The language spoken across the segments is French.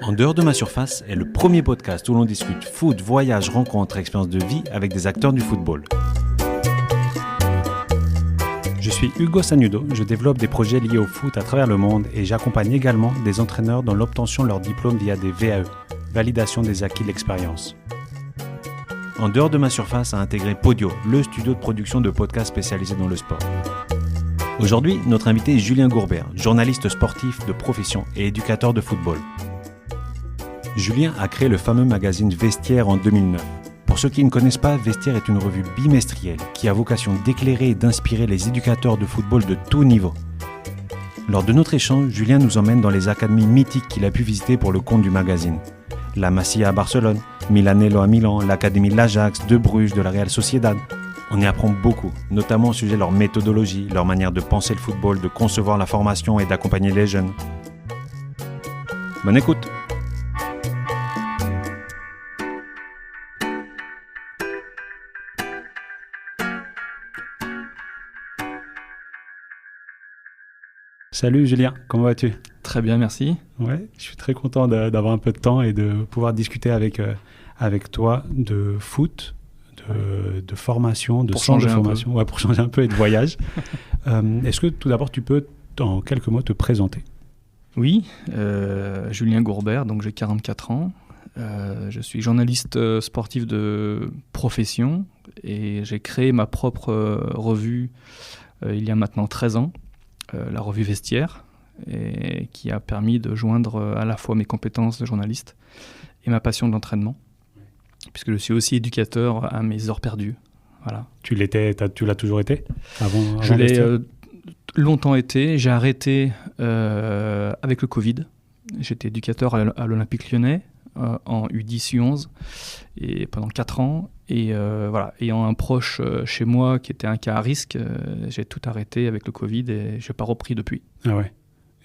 En dehors de ma surface est le premier podcast où l'on discute foot, voyage, rencontres, expériences de vie avec des acteurs du football. Je suis Hugo Sagnudo, je développe des projets liés au foot à travers le monde et j'accompagne également des entraîneurs dans l'obtention de leur diplôme via des VAE, validation des acquis de l'expérience. En dehors de ma surface a intégré Podio, le studio de production de podcasts spécialisé dans le sport. Aujourd'hui, notre invité est Julien Gourbert, journaliste sportif de profession et éducateur de football. Julien a créé le fameux magazine Vestiaire en 2009. Pour ceux qui ne connaissent pas, Vestiaire est une revue bimestrielle qui a vocation d'éclairer et d'inspirer les éducateurs de football de tout niveau. Lors de notre échange, Julien nous emmène dans les académies mythiques qu'il a pu visiter pour le compte du magazine. La Masia à Barcelone, Milanello à Milan, l'Académie de l'Ajax, de Bruges, de la Real Sociedad. On y apprend beaucoup, notamment au sujet de leur méthodologie, leur manière de penser le football, de concevoir la formation et d'accompagner les jeunes. Bonne écoute! Salut Julien, comment vas-tu? Très bien, merci. Ouais, je suis très content d'avoir un peu de temps et de pouvoir discuter avec toi de foot, de formation, de centre de formation, ouais, pour changer un peu et de voyage. Est-ce que tout d'abord tu peux en quelques mots te présenter? Oui, Julien Gourbert, donc j'ai 44 ans. Je suis journaliste sportif de profession et j'ai créé ma propre revue il y a maintenant 13 ans. La revue Vestiaire, et qui a permis de joindre à la fois mes compétences de journaliste et ma passion de l'entraînement, puisque je suis aussi éducateur à mes heures perdues. Voilà. Tu l'as toujours été avant Je l'ai longtemps été. J'ai arrêté avec le Covid. J'étais éducateur à l'Olympique Lyonnais en U10, U11 et pendant 4 ans. Et voilà, ayant un proche chez moi qui était un cas à risque, j'ai tout arrêté avec le Covid et je n'ai pas repris depuis. Ah ouais.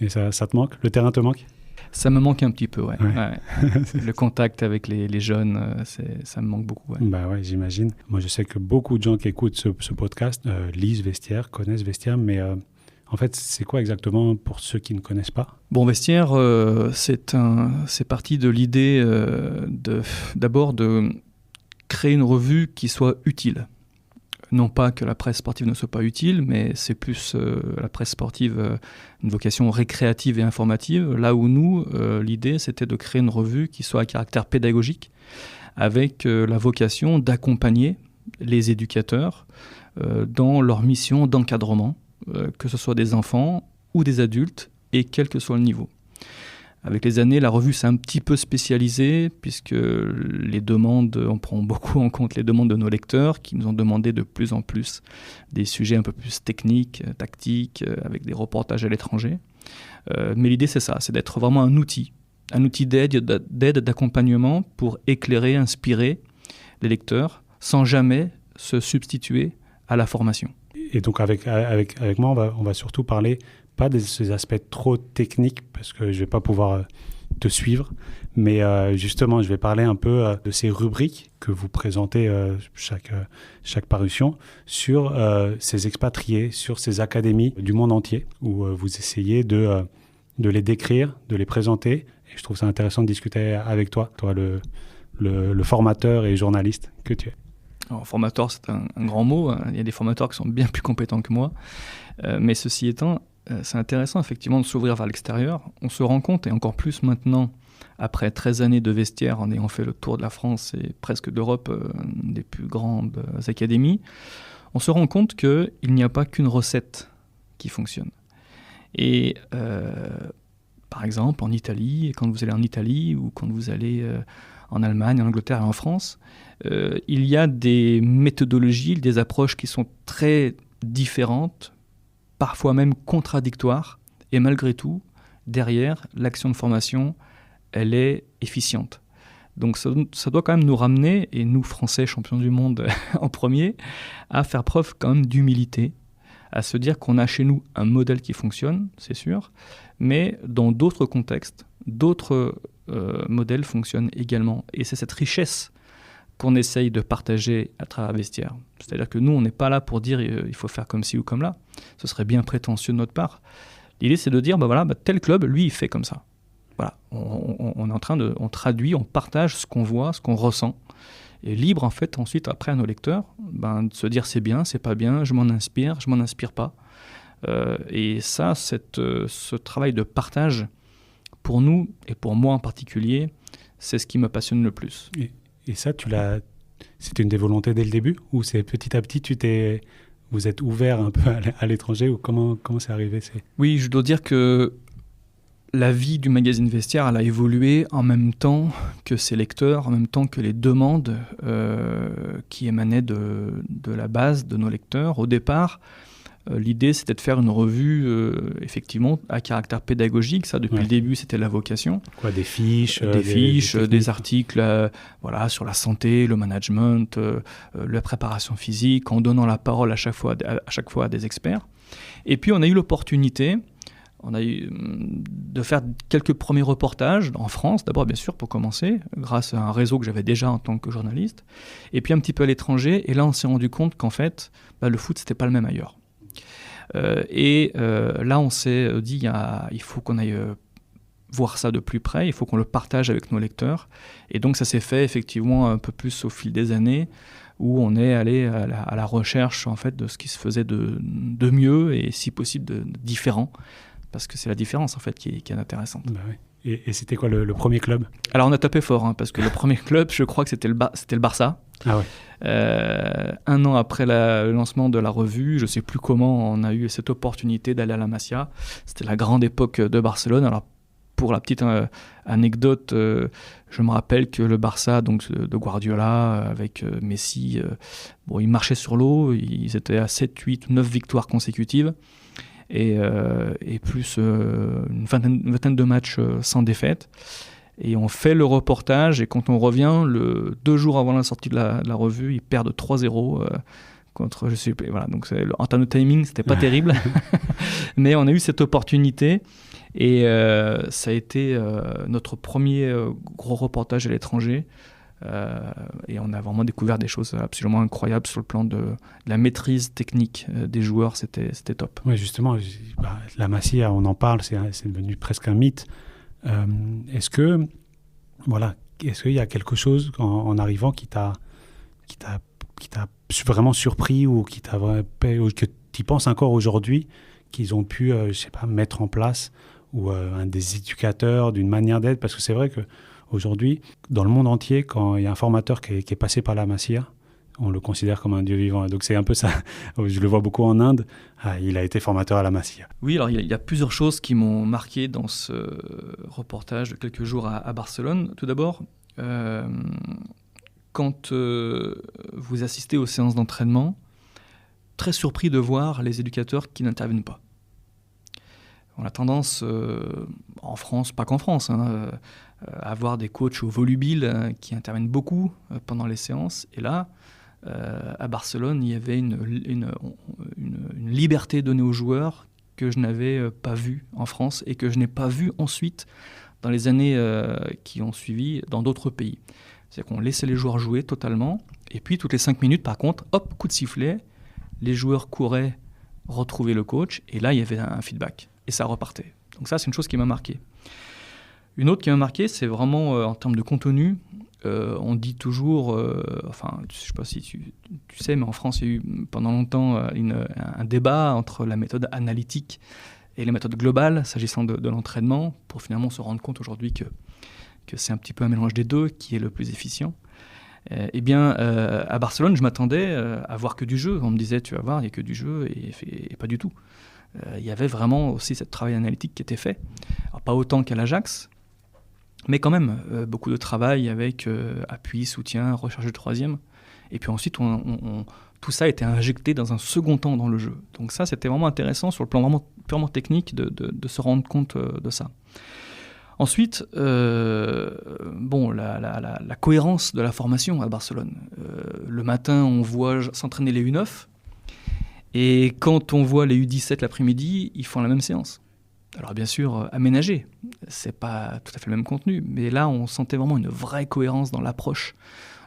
Et ça te manque? Le terrain te manque? Ça me manque un petit peu, ouais. Le contact avec les jeunes, ça me manque beaucoup. Ouais. Bah ouais, j'imagine. Moi, je sais que beaucoup de gens qui écoutent ce podcast lisent Vestiaire, connaissent Vestiaire, mais en fait, c'est quoi exactement pour ceux qui ne connaissent pas? Bon, Vestiaire, c'est parti de l'idée d'abord de créer une revue qui soit utile. Non pas que la presse sportive ne soit pas utile, mais c'est plus la presse sportive, une vocation récréative et informative, là où nous, l'idée, c'était de créer une revue qui soit à caractère pédagogique, avec la vocation d'accompagner les éducateurs dans leur mission d'encadrement, que ce soit des enfants ou des adultes, et quel que soit le niveau. Avec les années, la revue s'est un petit peu spécialisée, puisque les demandes, on prend beaucoup en compte les demandes de nos lecteurs, qui nous ont demandé de plus en plus des sujets un peu plus techniques, tactiques, avec des reportages à l'étranger. Mais l'idée, c'est ça, c'est d'être vraiment un outil d'aide, d'accompagnement pour éclairer, inspirer les lecteurs, sans jamais se substituer à la formation. Et donc avec moi, on va surtout parler pas de ces aspects trop techniques, parce que je vais pas pouvoir te suivre, mais justement, je vais parler un peu de ces rubriques que vous présentez chaque parution sur ces expatriés, sur ces académies du monde entier, où vous essayez de les décrire, de les présenter. Et je trouve ça intéressant de discuter avec toi le formateur et journaliste que tu es. Alors, formateur, c'est un grand mot. Il y a des formateurs qui sont bien plus compétents que moi. Mais ceci étant, c'est intéressant effectivement de s'ouvrir vers l'extérieur. On se rend compte, et encore plus maintenant, après 13 années de Vestiaire, en ayant fait le tour de la France et presque d'Europe, des plus grandes académies, on se rend compte qu'il n'y a pas qu'une recette qui fonctionne. Et par exemple, en Italie, quand vous allez en Italie ou quand vous allez en Allemagne, en Angleterre et en France, il y a des méthodologies, des approches qui sont très différentes, parfois même contradictoires, et malgré tout, derrière, l'action de formation, elle est efficiente. Donc ça doit quand même nous ramener, et nous Français champions du monde en premier, à faire preuve quand même d'humilité, à se dire qu'on a chez nous un modèle qui fonctionne, c'est sûr, mais dans d'autres contextes, d'autres modèles fonctionnent également. Et c'est cette richesse qu'on essaye de partager à travers Vestiaire. C'est-à-dire que nous, on n'est pas là pour dire il faut faire comme ci ou comme là. Ce serait bien prétentieux de notre part. L'idée, c'est de dire tel club, lui, il fait comme ça. voilà, on est en train on traduit, on partage ce qu'on voit, ce qu'on ressent. Et libre, en fait, ensuite, après, à nos lecteurs, de se dire c'est bien, c'est pas bien, je m'en inspire pas. Et ça, ce travail de partage, pour nous, et pour moi en particulier, c'est ce qui me passionne le plus. Et ça, c'était une des volontés dès le début, ou c'est petit à petit, vous êtes ouvert un peu à l'étranger, ou comment c'est arrivé? Oui, je dois dire que la vie du magazine Vestiaire, elle a évolué en même temps que ses lecteurs, en même temps que les demandes qui émanaient de la base de nos lecteurs. Au départ, l'idée, c'était de faire une revue, effectivement, à caractère pédagogique. Ça, depuis le début, c'était la vocation. Quoi, des fiches des articles sur la santé, le management, la préparation physique, en donnant la parole à chaque fois à des experts. Et puis, on a eu l'opportunité de faire quelques premiers reportages en France, d'abord bien sûr pour commencer, grâce à un réseau que j'avais déjà en tant que journaliste, et puis un petit peu à l'étranger, et là on s'est rendu compte qu'en fait, le foot c'était pas le même ailleurs. Là on s'est dit, il faut qu'on aille voir ça de plus près, il faut qu'on le partage avec nos lecteurs, et donc ça s'est fait effectivement un peu plus au fil des années, où on est allé à la recherche en fait, de ce qui se faisait de mieux, et si possible de différent. Parce que c'est la différence en fait qui est intéressante. Bah oui. Et c'était quoi le premier club? Alors on a tapé fort, parce que le premier club, je crois que c'était le Barça. Ah ouais. 1 an après le lancement de la revue, je ne sais plus comment on a eu cette opportunité d'aller à la Masia. C'était la grande époque de Barcelone. Alors pour la petite anecdote, je me rappelle que le Barça donc, de Guardiola avec Messi, ils marchaient sur l'eau, ils étaient à 7, 8, 9 victoires consécutives. Et plus une vingtaine de matchs sans défaite. Et on fait le reportage, et quand on revient, 2 jours avant la sortie de la revue, ils perdent 3-0 contre, je sais pas, voilà. Donc en termes de timing, c'était pas terrible. Mais on a eu cette opportunité, et ça a été notre premier gros reportage à l'étranger. Et on a vraiment découvert des choses absolument incroyables sur le plan de la maîtrise technique des joueurs, c'était top. Oui, justement, la Masia, on en parle, c'est devenu presque un mythe. Est-ce qu'il y a quelque chose en arrivant qui t'a vraiment surpris, ou que tu penses encore aujourd'hui qu'ils ont pu, mettre en place, ou un des éducateurs d'une manière d'être? Parce que c'est vrai que aujourd'hui, dans le monde entier, quand il y a un formateur qui est passé par la Masia, on le considère comme un dieu vivant. Donc c'est un peu ça. Je le vois beaucoup en Inde. Il a été formateur à la Masia. Oui, alors il y a plusieurs choses qui m'ont marqué dans ce reportage de quelques jours à Barcelone. Tout d'abord, quand vous assistez aux séances d'entraînement, très surpris de voir les éducateurs qui n'interviennent pas. On a tendance, en France, pas qu'en France, à avoir des coachs au volubile qui interviennent beaucoup pendant les séances. Et là, à Barcelone, il y avait une liberté donnée aux joueurs que je n'avais pas vue en France, et que je n'ai pas vue ensuite dans les années qui ont suivi dans d'autres pays. C'est-à-dire qu'on laissait les joueurs jouer totalement, et puis toutes les 5 minutes, par contre, hop, coup de sifflet, les joueurs couraient retrouver le coach, et là, il y avait un feedback. Et ça repartait. Donc ça, c'est une chose qui m'a marqué. Une autre qui m'a marqué, c'est vraiment en termes de contenu. On dit toujours, je ne sais pas si tu sais, mais en France, il y a eu pendant longtemps un débat entre la méthode analytique et les méthodes globales, s'agissant de l'entraînement, pour finalement se rendre compte aujourd'hui que c'est un petit peu un mélange des deux qui est le plus efficient. À Barcelone, je m'attendais à voir que du jeu. On me disait, tu vas voir, il n'y a que du jeu, et pas du tout. Il y avait vraiment aussi ce travail analytique qui était fait. Alors, pas autant qu'à l'Ajax, mais quand même beaucoup de travail avec appui, soutien, recherche de troisième. Et puis ensuite, tout ça a été injecté dans un second temps dans le jeu. Donc ça, c'était vraiment intéressant sur le plan vraiment purement technique de se rendre compte de ça. Ensuite, la cohérence de la formation à Barcelone. Le matin, on voit s'entraîner les U9. Et quand on voit les U17 l'après-midi, ils font la même séance. Alors bien sûr, aménagé, c'est pas tout à fait le même contenu, mais là on sentait vraiment une vraie cohérence dans l'approche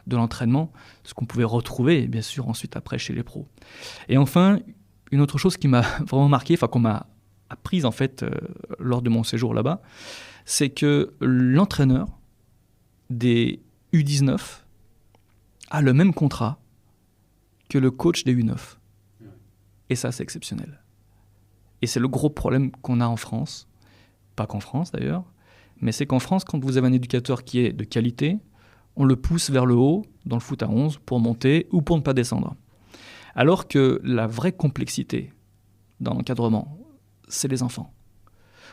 de l'entraînement, ce qu'on pouvait retrouver bien sûr ensuite après chez les pros. Et enfin, une autre chose qui m'a vraiment marqué, qu'on m'a apprise en fait lors de mon séjour là-bas, c'est que l'entraîneur des U19 a le même contrat que le coach des U9. Et ça, c'est exceptionnel. Et c'est le gros problème qu'on a en France, pas qu'en France d'ailleurs, mais c'est qu'en France, quand vous avez un éducateur qui est de qualité, on le pousse vers le haut dans le foot à 11 pour monter ou pour ne pas descendre. Alors que la vraie complexité dans l'encadrement, c'est les enfants.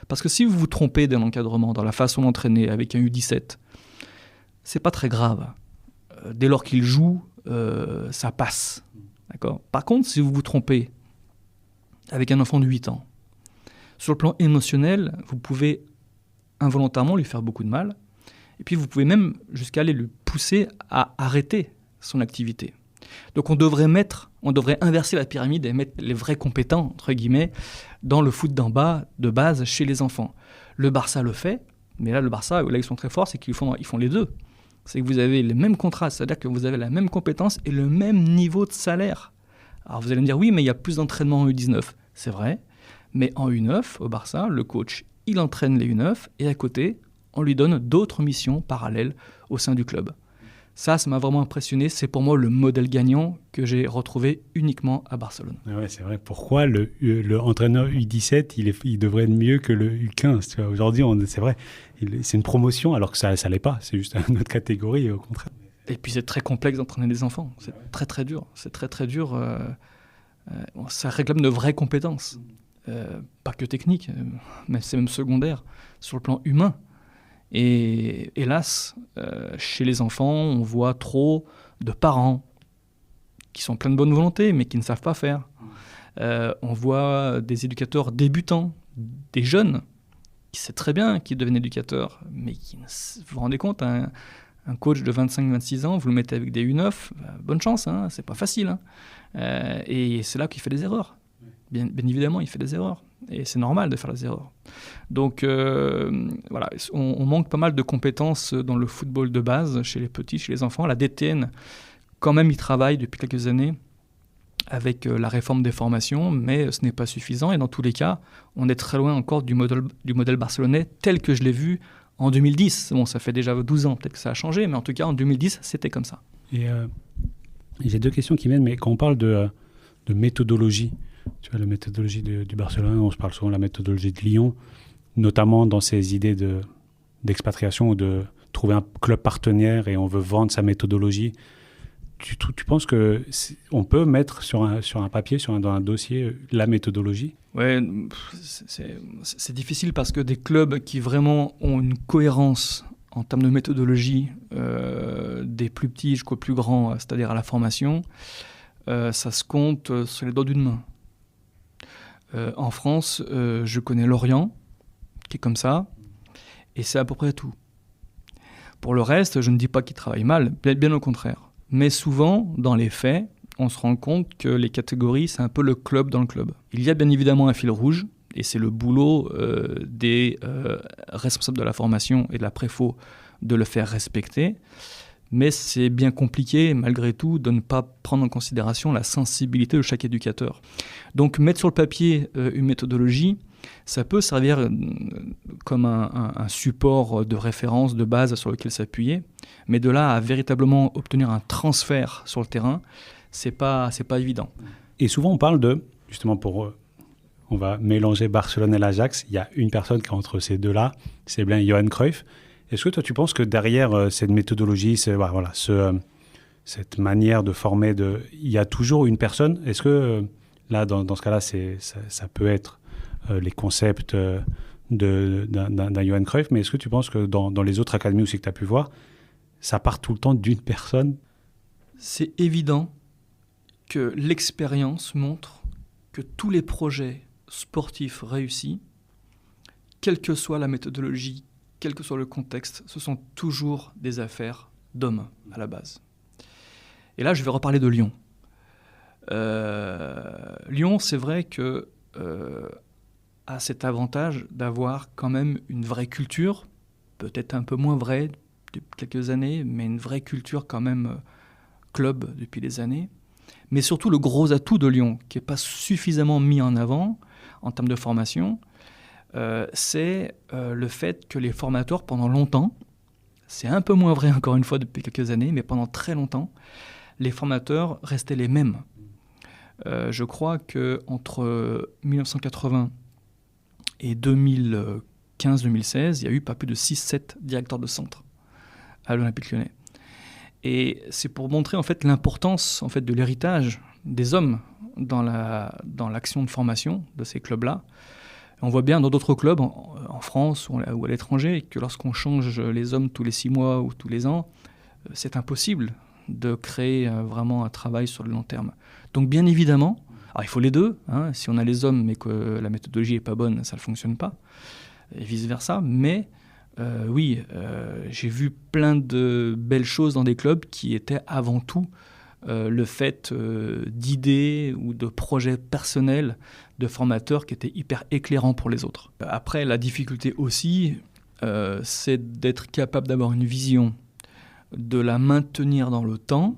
Parce que si vous vous trompez dans l'encadrement, dans la façon d'entraîner avec un U17, c'est pas très grave. Dès lors qu'il joue, ça passe. D'accord ? Par contre, si vous vous trompez avec un enfant de 8 ans, sur le plan émotionnel, vous pouvez involontairement lui faire beaucoup de mal. Et puis vous pouvez même jusqu'à aller le pousser à arrêter son activité. Donc on devrait inverser la pyramide et mettre les vrais compétents, entre guillemets, dans le foot d'en bas, de base, chez les enfants. Le Barça le fait, mais là, le Barça, là, ils sont très forts, c'est qu'ils font les deux. C'est que vous avez les mêmes contrats, c'est-à-dire que vous avez la même compétence et le même niveau de salaire. Alors vous allez me dire, oui, mais il y a plus d'entraînement en U19. C'est vrai, mais en U9, au Barça, le coach, il entraîne les U9 et à côté, on lui donne d'autres missions parallèles au sein du club. Ça m'a vraiment impressionné. C'est pour moi le modèle gagnant que j'ai retrouvé uniquement à Barcelone. Ouais, c'est vrai. Pourquoi le entraîneur U17, il devrait être mieux que le U15 tu vois ? Aujourd'hui, c'est vrai, c'est une promotion alors que ça l'est pas. C'est juste une autre catégorie, au contraire. Et puis c'est très complexe d'entraîner des enfants. C'est très très dur. C'est très très dur. Ça réclame de vraies compétences. Pas que techniques, mais c'est même secondaire sur le plan humain. Et hélas, chez les enfants, on voit trop de parents qui sont pleins de bonne volonté, mais qui ne savent pas faire. On voit des éducateurs débutants, des jeunes, qui savent très bien qu'ils deviennent éducateurs, mais qui vous vous rendez compte, un coach de 25-26 ans, vous le mettez avec des U9, bonne chance, hein, c'est pas facile. Hein. Et c'est là qu'il fait des erreurs. Bien évidemment, il fait des erreurs. Et c'est normal de faire des erreurs. Donc, voilà, on manque pas mal de compétences dans le football de base, chez les petits, chez les enfants. La DTN, quand même, y travaille depuis quelques années avec la réforme des formations, mais ce n'est pas suffisant. Et dans tous les cas, on est très loin encore du modèle barcelonais tel que je l'ai vu en 2010. Bon, ça fait déjà 12 ans, peut-être que ça a changé, mais en tout cas, en 2010, c'était comme ça. Et j'ai deux questions qui viennent, mais quand on parle de méthodologie, tu vois, la méthodologie du Barcelone, on se parle souvent de la méthodologie de Lyon, notamment dans ces idées d'expatriation ou de trouver un club partenaire et on veut vendre sa méthodologie. Tu penses qu'on peut mettre sur un papier, dans un dossier, la méthodologie ? Ouais, c'est difficile parce que des clubs qui vraiment ont une cohérence en termes de méthodologie, des plus petits jusqu'aux plus grands, c'est-à-dire à la formation, ça se compte sur les doigts d'une main. En France, je connais Lorient, qui est comme ça, et c'est à peu près tout. Pour le reste, je ne dis pas qu'ils travaillent mal, bien au contraire. Mais souvent, dans les faits, on se rend compte que les catégories, c'est un peu le club dans le club. Il y a bien évidemment un fil rouge, et c'est le boulot des responsables de la formation et de la préfo de le faire respecter. Mais c'est bien compliqué, malgré tout, de ne pas prendre en considération la sensibilité de chaque éducateur. Donc, mettre sur le papier une méthodologie, ça peut servir comme un support de référence, de base sur lequel s'appuyer. Mais de là à véritablement obtenir un transfert sur le terrain, c'est pas évident. Et souvent, on parle justement on va mélanger Barcelone et l'Ajax, il y a une personne qui est entre ces deux-là, c'est bien Johan Cruyff. Est-ce que toi, tu penses que derrière cette méthodologie, cette manière de former, il y a toujours une personne ? Est-ce que là, dans ce cas-là, ça peut être les concepts d'un Johan Cruyff, mais est-ce que tu penses que dans les autres académies aussi que tu as pu voir, ça part tout le temps d'une personne ? C'est évident que l'expérience montre que tous les projets sportifs réussis, quelle que soit la méthodologie, quel que soit le contexte, ce sont toujours des affaires d'hommes à la base. Et là, je vais reparler de Lyon. Lyon, c'est vrai que a cet avantage d'avoir quand même une vraie culture, peut-être un peu moins vraie depuis quelques années, mais une vraie culture quand même club depuis des années. Mais surtout le gros atout de Lyon, qui n'est pas suffisamment mis en avant, en termes de formation, c'est le fait que les formateurs, pendant longtemps, c'est un peu moins vrai encore une fois depuis quelques années, mais pendant très longtemps, les formateurs restaient les mêmes. Je crois qu'entre 1980 et 2015-2016, il y a eu pas plus de 6-7 directeurs de centre à l'Olympique Lyonnais. Et c'est pour montrer en fait l'importance en fait, de l'héritage des hommes dans l'action de formation de ces clubs-là. On voit bien dans d'autres clubs, en France ou à l'étranger, que lorsqu'on change les hommes tous les 6 mois ou tous les ans, c'est impossible de créer vraiment un travail sur le long terme. Donc bien évidemment, alors il faut les deux, hein, si on a les hommes mais que la méthodologie n'est pas bonne, ça ne fonctionne pas, et vice-versa, mais j'ai vu plein de belles choses dans des clubs qui étaient avant tout le fait d'idées ou de projets personnels de formateurs qui étaient hyper éclairants pour les autres. Après, la difficulté aussi, c'est d'être capable d'avoir une vision, de la maintenir dans le temps,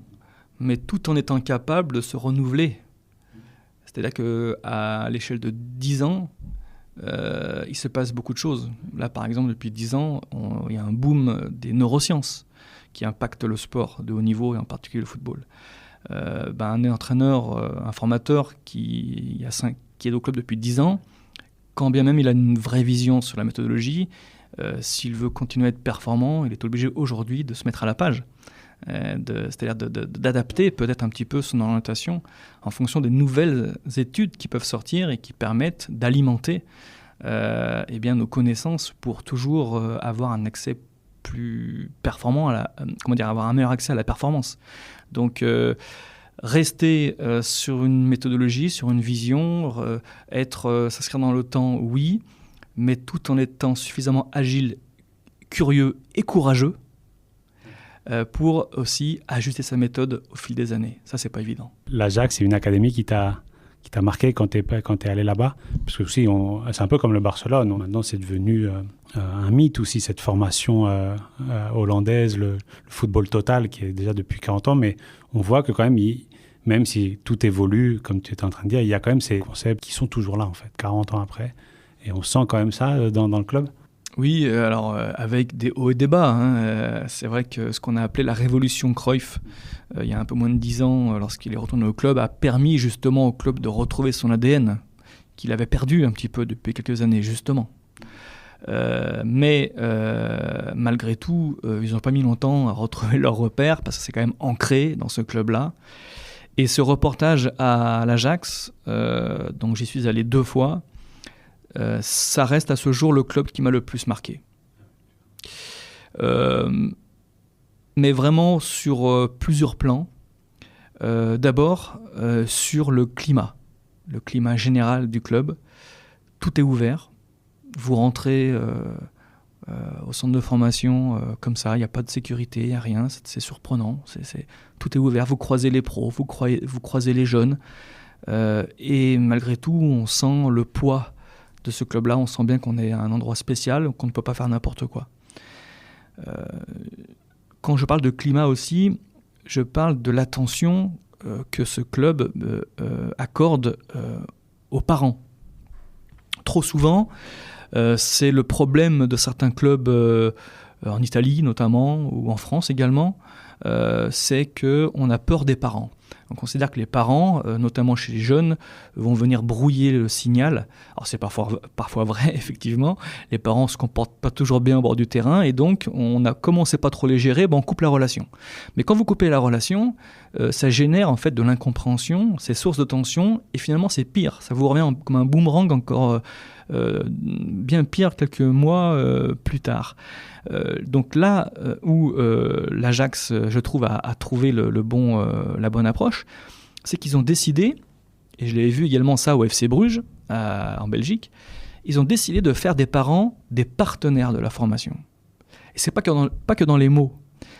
mais tout en étant capable de se renouveler. C'est-à-dire qu'à l'échelle de 10 ans, il se passe beaucoup de choses. Là, par exemple, depuis 10 ans, il y a un boom des neurosciences qui impactent le sport de haut niveau et en particulier le football. Un entraîneur, un formateur qui est au club depuis 10 ans, quand bien même il a une vraie vision sur la méthodologie, s'il veut continuer à être performant, il est obligé aujourd'hui de se mettre à la page. C'est-à-dire d'adapter peut-être un petit peu son orientation en fonction des nouvelles études qui peuvent sortir et qui permettent d'alimenter nos connaissances pour toujours avoir un accès plus performant, avoir un meilleur accès à la performance. Donc rester sur une méthodologie, sur une vision, s'inscrire dans le temps, oui, mais tout en étant suffisamment agile, curieux et courageux pour aussi ajuster sa méthode au fil des années. Ça, c'est pas évident. L'Ajax, c'est une académie qui t'a marqué quand t'es allé là-bas, parce que aussi c'est un peu comme le Barcelone. Maintenant, c'est devenu un mythe aussi, cette formation hollandaise, le football total qui est déjà depuis 40 ans, mais on voit que quand même, même si tout évolue, comme tu étais en train de dire, il y a quand même ces concepts qui sont toujours là en fait, 40 ans après, et on sent quand même ça dans le club. Oui, alors avec des hauts et des bas. C'est vrai que ce qu'on a appelé la révolution Cruyff, il y a un peu moins de 10 ans, lorsqu'il est retourné au club, a permis justement au club de retrouver son ADN, qu'il avait perdu un petit peu depuis quelques années, justement. Mais malgré tout, ils n'ont pas mis longtemps à retrouver leur repère, parce que c'est quand même ancré dans ce club-là. Et ce reportage à l'Ajax, donc j'y suis allé 2 fois, ça reste à ce jour le club qui m'a le plus marqué. Mais vraiment sur plusieurs plans. D'abord, sur le climat général du club. Tout est ouvert. Vous rentrez au centre de formation comme ça, il n'y a pas de sécurité, il n'y a rien, c'est surprenant. Tout est ouvert, vous croisez les pros, vous croisez les jeunes. Et malgré tout, on sent le poids de ce club-là, on sent bien qu'on est à un endroit spécial, qu'on ne peut pas faire n'importe quoi. Quand je parle de climat aussi, je parle de l'attention que ce club accorde aux parents. Trop souvent, c'est le problème de certains clubs en Italie notamment, ou en France également, c'est qu'on a peur des parents. On considère que les parents, notamment chez les jeunes, vont venir brouiller le signal. Alors c'est parfois vrai, effectivement. Les parents ne se comportent pas toujours bien au bord du terrain et donc comme on ne sait pas trop les gérer, on coupe la relation. Mais quand vous coupez la relation, ça génère en fait de l'incompréhension, c'est source de tension et finalement c'est pire. Ça vous revient comme un boomerang encore bien pire quelques mois plus tard. Donc là où l'Ajax, je trouve, a trouvé la bonne approche, c'est qu'ils ont décidé, et je l'ai vu également ça au FC Bruges, en Belgique, ils ont décidé de faire des parents des partenaires de la formation. Et c'est pas que dans les mots.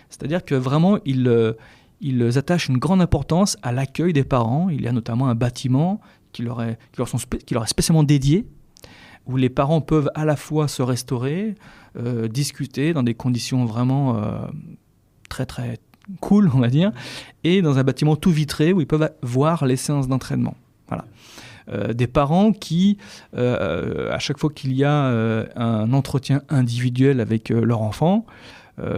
C'est-à-dire que vraiment, ils attachent une grande importance à l'accueil des parents. Il y a notamment un bâtiment qui leur est spécialement dédié, où les parents peuvent à la fois se restaurer, discuter dans des conditions vraiment très très cool, on va dire, et dans un bâtiment tout vitré où ils peuvent voir les séances d'entraînement. Voilà. Des parents qui, à chaque fois qu'il y a un entretien individuel avec leur enfant,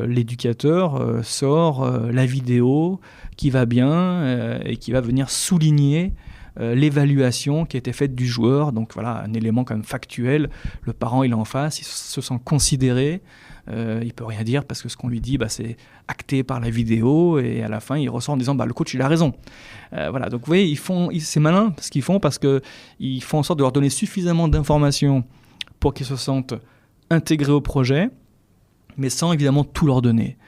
l'éducateur sort la vidéo qui va bien et qui va venir souligner l'évaluation qui a été faite du joueur. Donc voilà, un élément quand même factuel. Le parent, il est en face, il se sent considéré. Il peut rien dire parce que ce qu'on lui dit, c'est acté par la vidéo, et à la fin, il ressort en disant le coach, il a raison. Voilà. Donc vous voyez, c'est malin ce qu'ils font, parce qu'ils font en sorte de leur donner suffisamment d'informations pour qu'ils se sentent intégrés au projet, mais sans évidemment tout leur donner.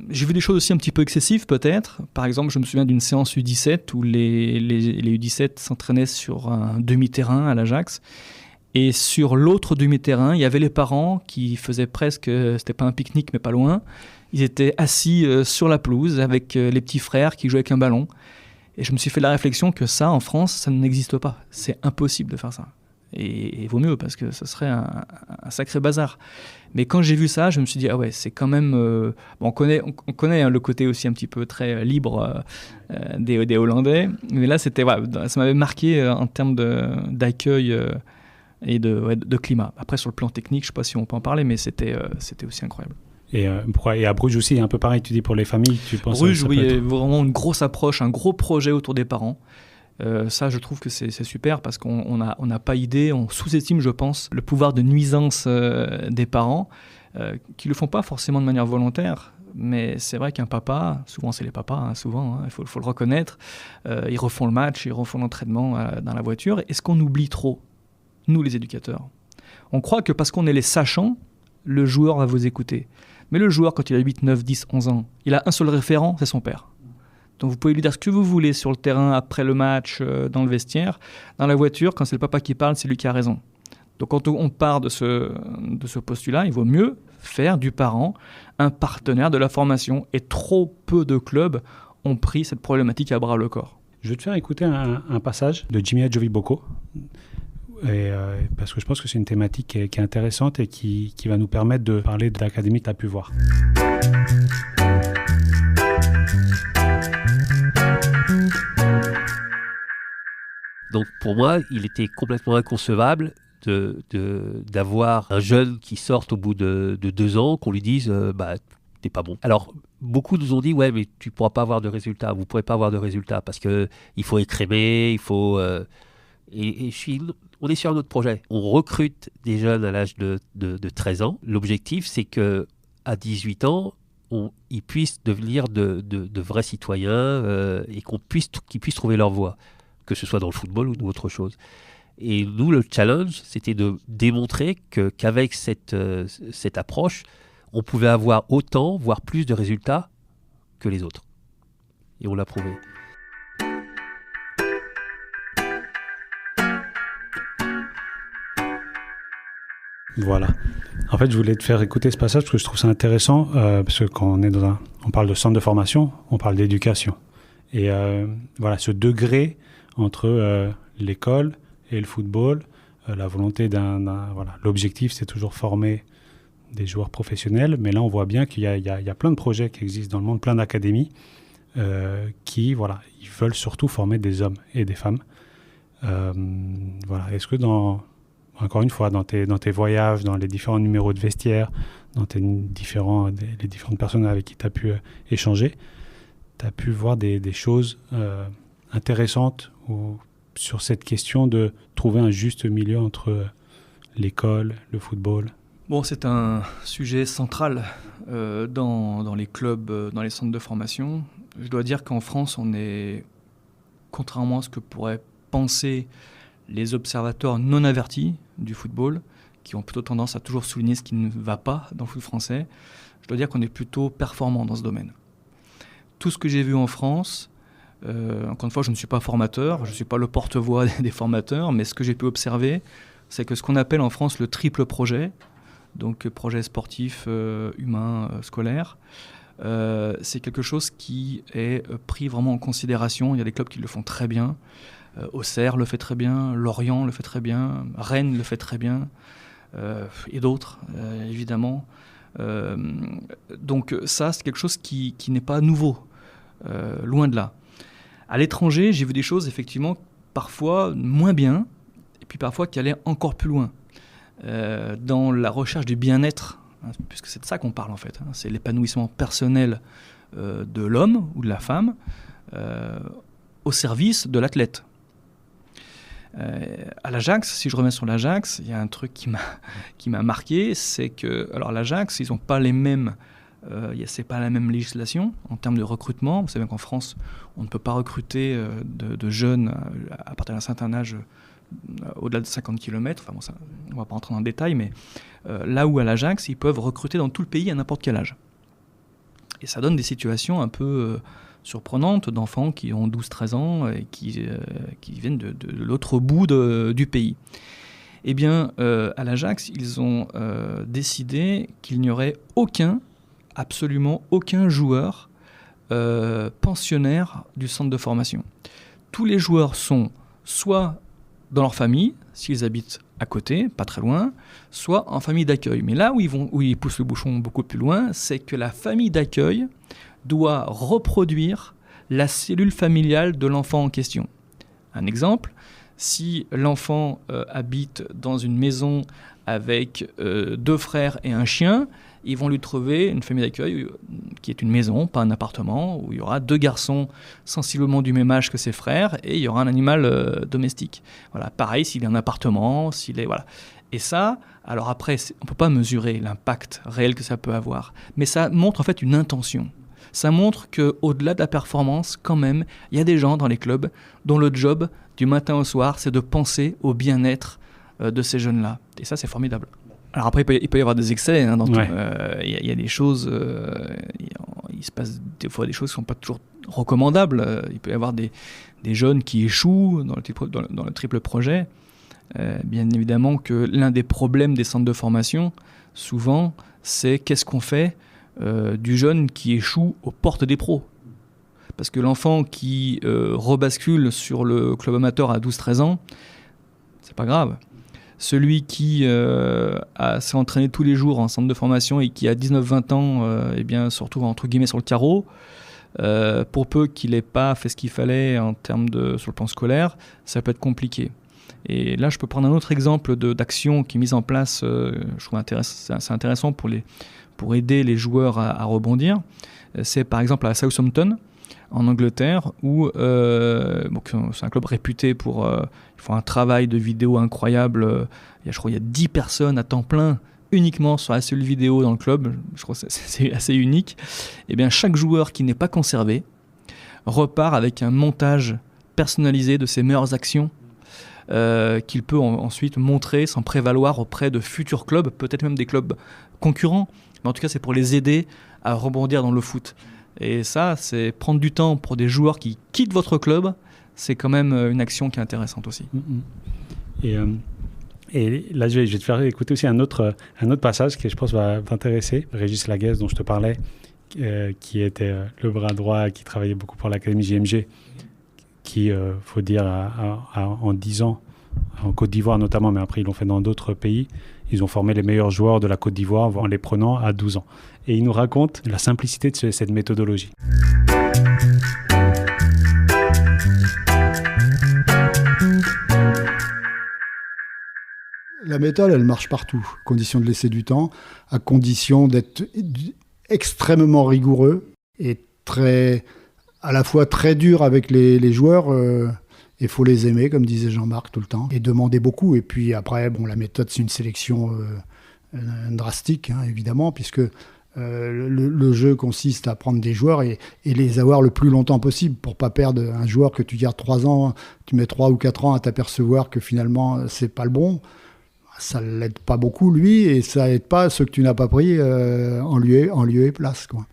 J'ai vu des choses aussi un petit peu excessives peut-être. Par exemple, je me souviens d'une séance U17 où les U17 s'entraînaient sur un demi-terrain à l'Ajax. Et sur l'autre demi-terrain, il y avait les parents qui faisaient presque, c'était pas un pique-nique mais pas loin, ils étaient assis sur la pelouse avec les petits frères qui jouaient avec un ballon. Et je me suis fait la réflexion que ça, en France, ça n'existe pas. C'est impossible de faire ça. Et il vaut mieux, parce que ce serait un sacré bazar. Mais quand j'ai vu ça, je me suis dit, ah ouais, c'est quand même... on connaît le côté aussi un petit peu très libre des Hollandais. Mais là, ça m'avait marqué en termes d'accueil et de climat. Après, sur le plan technique, je ne sais pas si on peut en parler, mais c'était aussi incroyable. Et à Bruges aussi, un peu pareil, tu dis pour les familles, tu penses... Bruges, oui, il y a vraiment une grosse approche, un gros projet autour des parents. Ça, je trouve que c'est super, parce qu'on n'a pas idée, on sous-estime, je pense, le pouvoir de nuisance des parents, qui ne le font pas forcément de manière volontaire. Mais c'est vrai qu'un papa, souvent c'est les papas, il faut le reconnaître, ils refont le match, ils refont l'entraînement dans la voiture. Et ce qu'on oublie trop, nous les éducateurs, on croit que parce qu'on est les sachants, le joueur va vous écouter. Mais le joueur, quand il a 8, 9, 10, 11 ans, il a un seul référent, c'est son père. Donc vous pouvez lui dire ce que vous voulez sur le terrain, après le match, dans le vestiaire. Dans la voiture, quand c'est le papa qui parle, c'est lui qui a raison. Donc quand on part de ce postulat, il vaut mieux faire du parent un partenaire de la formation. Et trop peu de clubs ont pris cette problématique à bras le corps. Je vais te faire écouter un passage de Jimmy Adjoviboko, parce que je pense que c'est une thématique qui est intéressante et qui va nous permettre de parler de l'académie que tu as pu voir. Donc pour moi, il était complètement inconcevable d'avoir un jeune qui sorte au bout de 2 ans, qu'on lui dise t'es pas bon. Alors beaucoup nous ont dit ouais, mais tu pourras pas avoir de résultats, vous pourrez pas avoir de résultats parce que il faut écrémer, il faut on est sur un autre projet. On recrute des jeunes à l'âge de 13 ans. L'objectif, c'est que à 18 ans, ils puissent devenir de vrais citoyens et qu'ils puissent trouver leur voie, que ce soit dans le football ou autre chose. Et nous, le challenge, c'était de démontrer qu'avec cette approche, on pouvait avoir autant, voire plus de résultats que les autres. Et on l'a prouvé. Voilà. En fait, je voulais te faire écouter ce passage parce que je trouve ça intéressant, parce que quand on parle de centre de formation, on parle d'éducation. Et voilà, ce degré entre l'école et le football, la volonté l'objectif, c'est toujours former des joueurs professionnels, mais là, on voit bien qu'il y a plein de projets qui existent dans le monde, plein d'académies qui, ils veulent surtout former des hommes et des femmes. Est-ce que encore une fois, dans tes voyages, dans les différents numéros de vestiaire, dans les différentes personnes avec qui tu as pu échanger, tu as pu voir des choses intéressantes sur cette question de trouver un juste milieu entre l'école, le football? Bon, c'est un sujet central dans les clubs, dans les centres de formation. Je dois dire qu'en France, on est, contrairement à ce que pourraient penser les observateurs non avertis du football, qui ont plutôt tendance à toujours souligner ce qui ne va pas dans le foot français, je dois dire qu'on est plutôt performant dans ce domaine. Tout ce que j'ai vu en France, encore une fois, je ne suis pas formateur, je ne suis pas le porte-voix des formateurs, mais ce que j'ai pu observer, c'est que ce qu'on appelle en France le triple projet, donc projet sportif, humain, scolaire, c'est quelque chose qui est pris vraiment en considération. Il y a des clubs qui le font très bien. Auxerre le fait très bien, Lorient le fait très bien, Rennes le fait très bien, et d'autres, évidemment. Donc ça, c'est quelque chose qui n'est pas nouveau, loin de là. À l'étranger, j'ai vu des choses, effectivement, parfois moins bien, et puis parfois qui allaient encore plus loin dans la recherche du bien-être, hein, puisque c'est de ça qu'on parle en fait. Hein, c'est l'épanouissement personnel de l'homme ou de la femme au service de l'athlète. À l'Ajax, si je reviens sur l'Ajax, il y a un truc qui m'a marqué, c'est que alors l'Ajax, ils n'ont pas les mêmes, c'est pas la même législation en termes de recrutement. Vous savez qu'en France, on ne peut pas recruter de jeunes à partir d'un certain âge au-delà de 50 km. Enfin bon, ça, on ne va pas rentrer dans le détail, mais là où à l'Ajax, ils peuvent recruter dans tout le pays à n'importe quel âge. Et ça donne des situations un peu surprenantes d'enfants qui ont 12-13 ans et qui viennent de l'autre bout du pays. Eh bien, à l'Ajax, ils ont décidé qu'il n'y aurait absolument aucun joueur pensionnaire du centre de formation. Tous les joueurs sont soit dans leur famille, s'ils habitent à côté, pas très loin, soit en famille d'accueil. Mais là où ils poussent le bouchon beaucoup plus loin, c'est que la famille d'accueil doit reproduire la cellule familiale de l'enfant en question. Un exemple, si l'enfant habite dans une maison avec 2 frères et un chien, ils vont lui trouver une famille d'accueil qui est une maison, pas un appartement, où il y aura 2 garçons sensiblement du même âge que ses frères et il y aura un animal domestique. Voilà. Pareil, s'il est en appartement, voilà. Et ça, alors après, on ne peut pas mesurer l'impact réel que ça peut avoir, mais ça montre en fait une intention. Ça montre qu'au-delà de la performance, quand même, il y a des gens dans les clubs dont le job, du matin au soir, c'est de penser au bien-être de ces jeunes-là. Et ça, c'est formidable. Alors après, il peut y avoir des excès hein, dans tout. Il y a des choses, il se passe des fois des choses qui ne sont pas toujours recommandables. Il peut y avoir des jeunes qui échouent dans le triple projet. Bien évidemment que l'un des problèmes des centres de formation, souvent, c'est qu'est-ce qu'on fait du jeune qui échoue aux portes des pros. Parce que l'enfant qui rebascule sur le club amateur à 12-13 ans, c'est pas grave. Celui qui s'est entraîné tous les jours en centre de formation et qui a 19-20 ans se retrouve entre guillemets sur le carreau, pour peu qu'il n'ait pas fait ce qu'il fallait en termes sur le plan scolaire, ça peut être compliqué. Et là, je peux prendre un autre exemple d'action qui est mise en place, je trouve c'est intéressant pour aider les joueurs à rebondir. C'est par exemple à Southampton, en Angleterre, où c'est un club réputé pour... ils font un travail de vidéo incroyable. Il y a 10 personnes à temps plein uniquement sur la seule vidéo dans le club. Je crois que c'est assez unique. Et bien, chaque joueur qui n'est pas conservé repart avec un montage personnalisé de ses meilleures actions qu'il peut ensuite montrer, s'en prévaloir auprès de futurs clubs, peut-être même des clubs concurrents. Mais en tout cas, c'est pour les aider à rebondir dans le foot. Et ça, c'est prendre du temps pour des joueurs qui quittent votre club. C'est quand même une action qui est intéressante aussi. Et là, je vais te faire écouter aussi un autre passage qui, je pense, va t'intéresser. Régis Laguesse, dont je te parlais, qui était le bras droit, qui travaillait beaucoup pour l'Académie JMG, qui, faut dire, en 10 ans, en Côte d'Ivoire notamment, mais après ils l'ont fait dans d'autres pays, ils ont formé les meilleurs joueurs de la Côte d'Ivoire en les prenant à 12 ans. Et il nous raconte la simplicité de cette méthodologie. La méthode, elle marche partout. Condition de laisser du temps, à condition d'être extrêmement rigoureux et à la fois très dur avec les joueurs. Il faut les aimer, comme disait Jean-Marc tout le temps, et demander beaucoup. Et puis après, la méthode, c'est une sélection drastique, hein, évidemment, puisque le jeu consiste à prendre des joueurs et les avoir le plus longtemps possible pour pas perdre un joueur que tu gardes 3 ans, tu mets 3 ou 4 ans à t'apercevoir que finalement, c'est pas le bon. Ça l'aide pas beaucoup, lui, et ça aide pas ceux que tu n'as pas pris en lieu et place, quoi.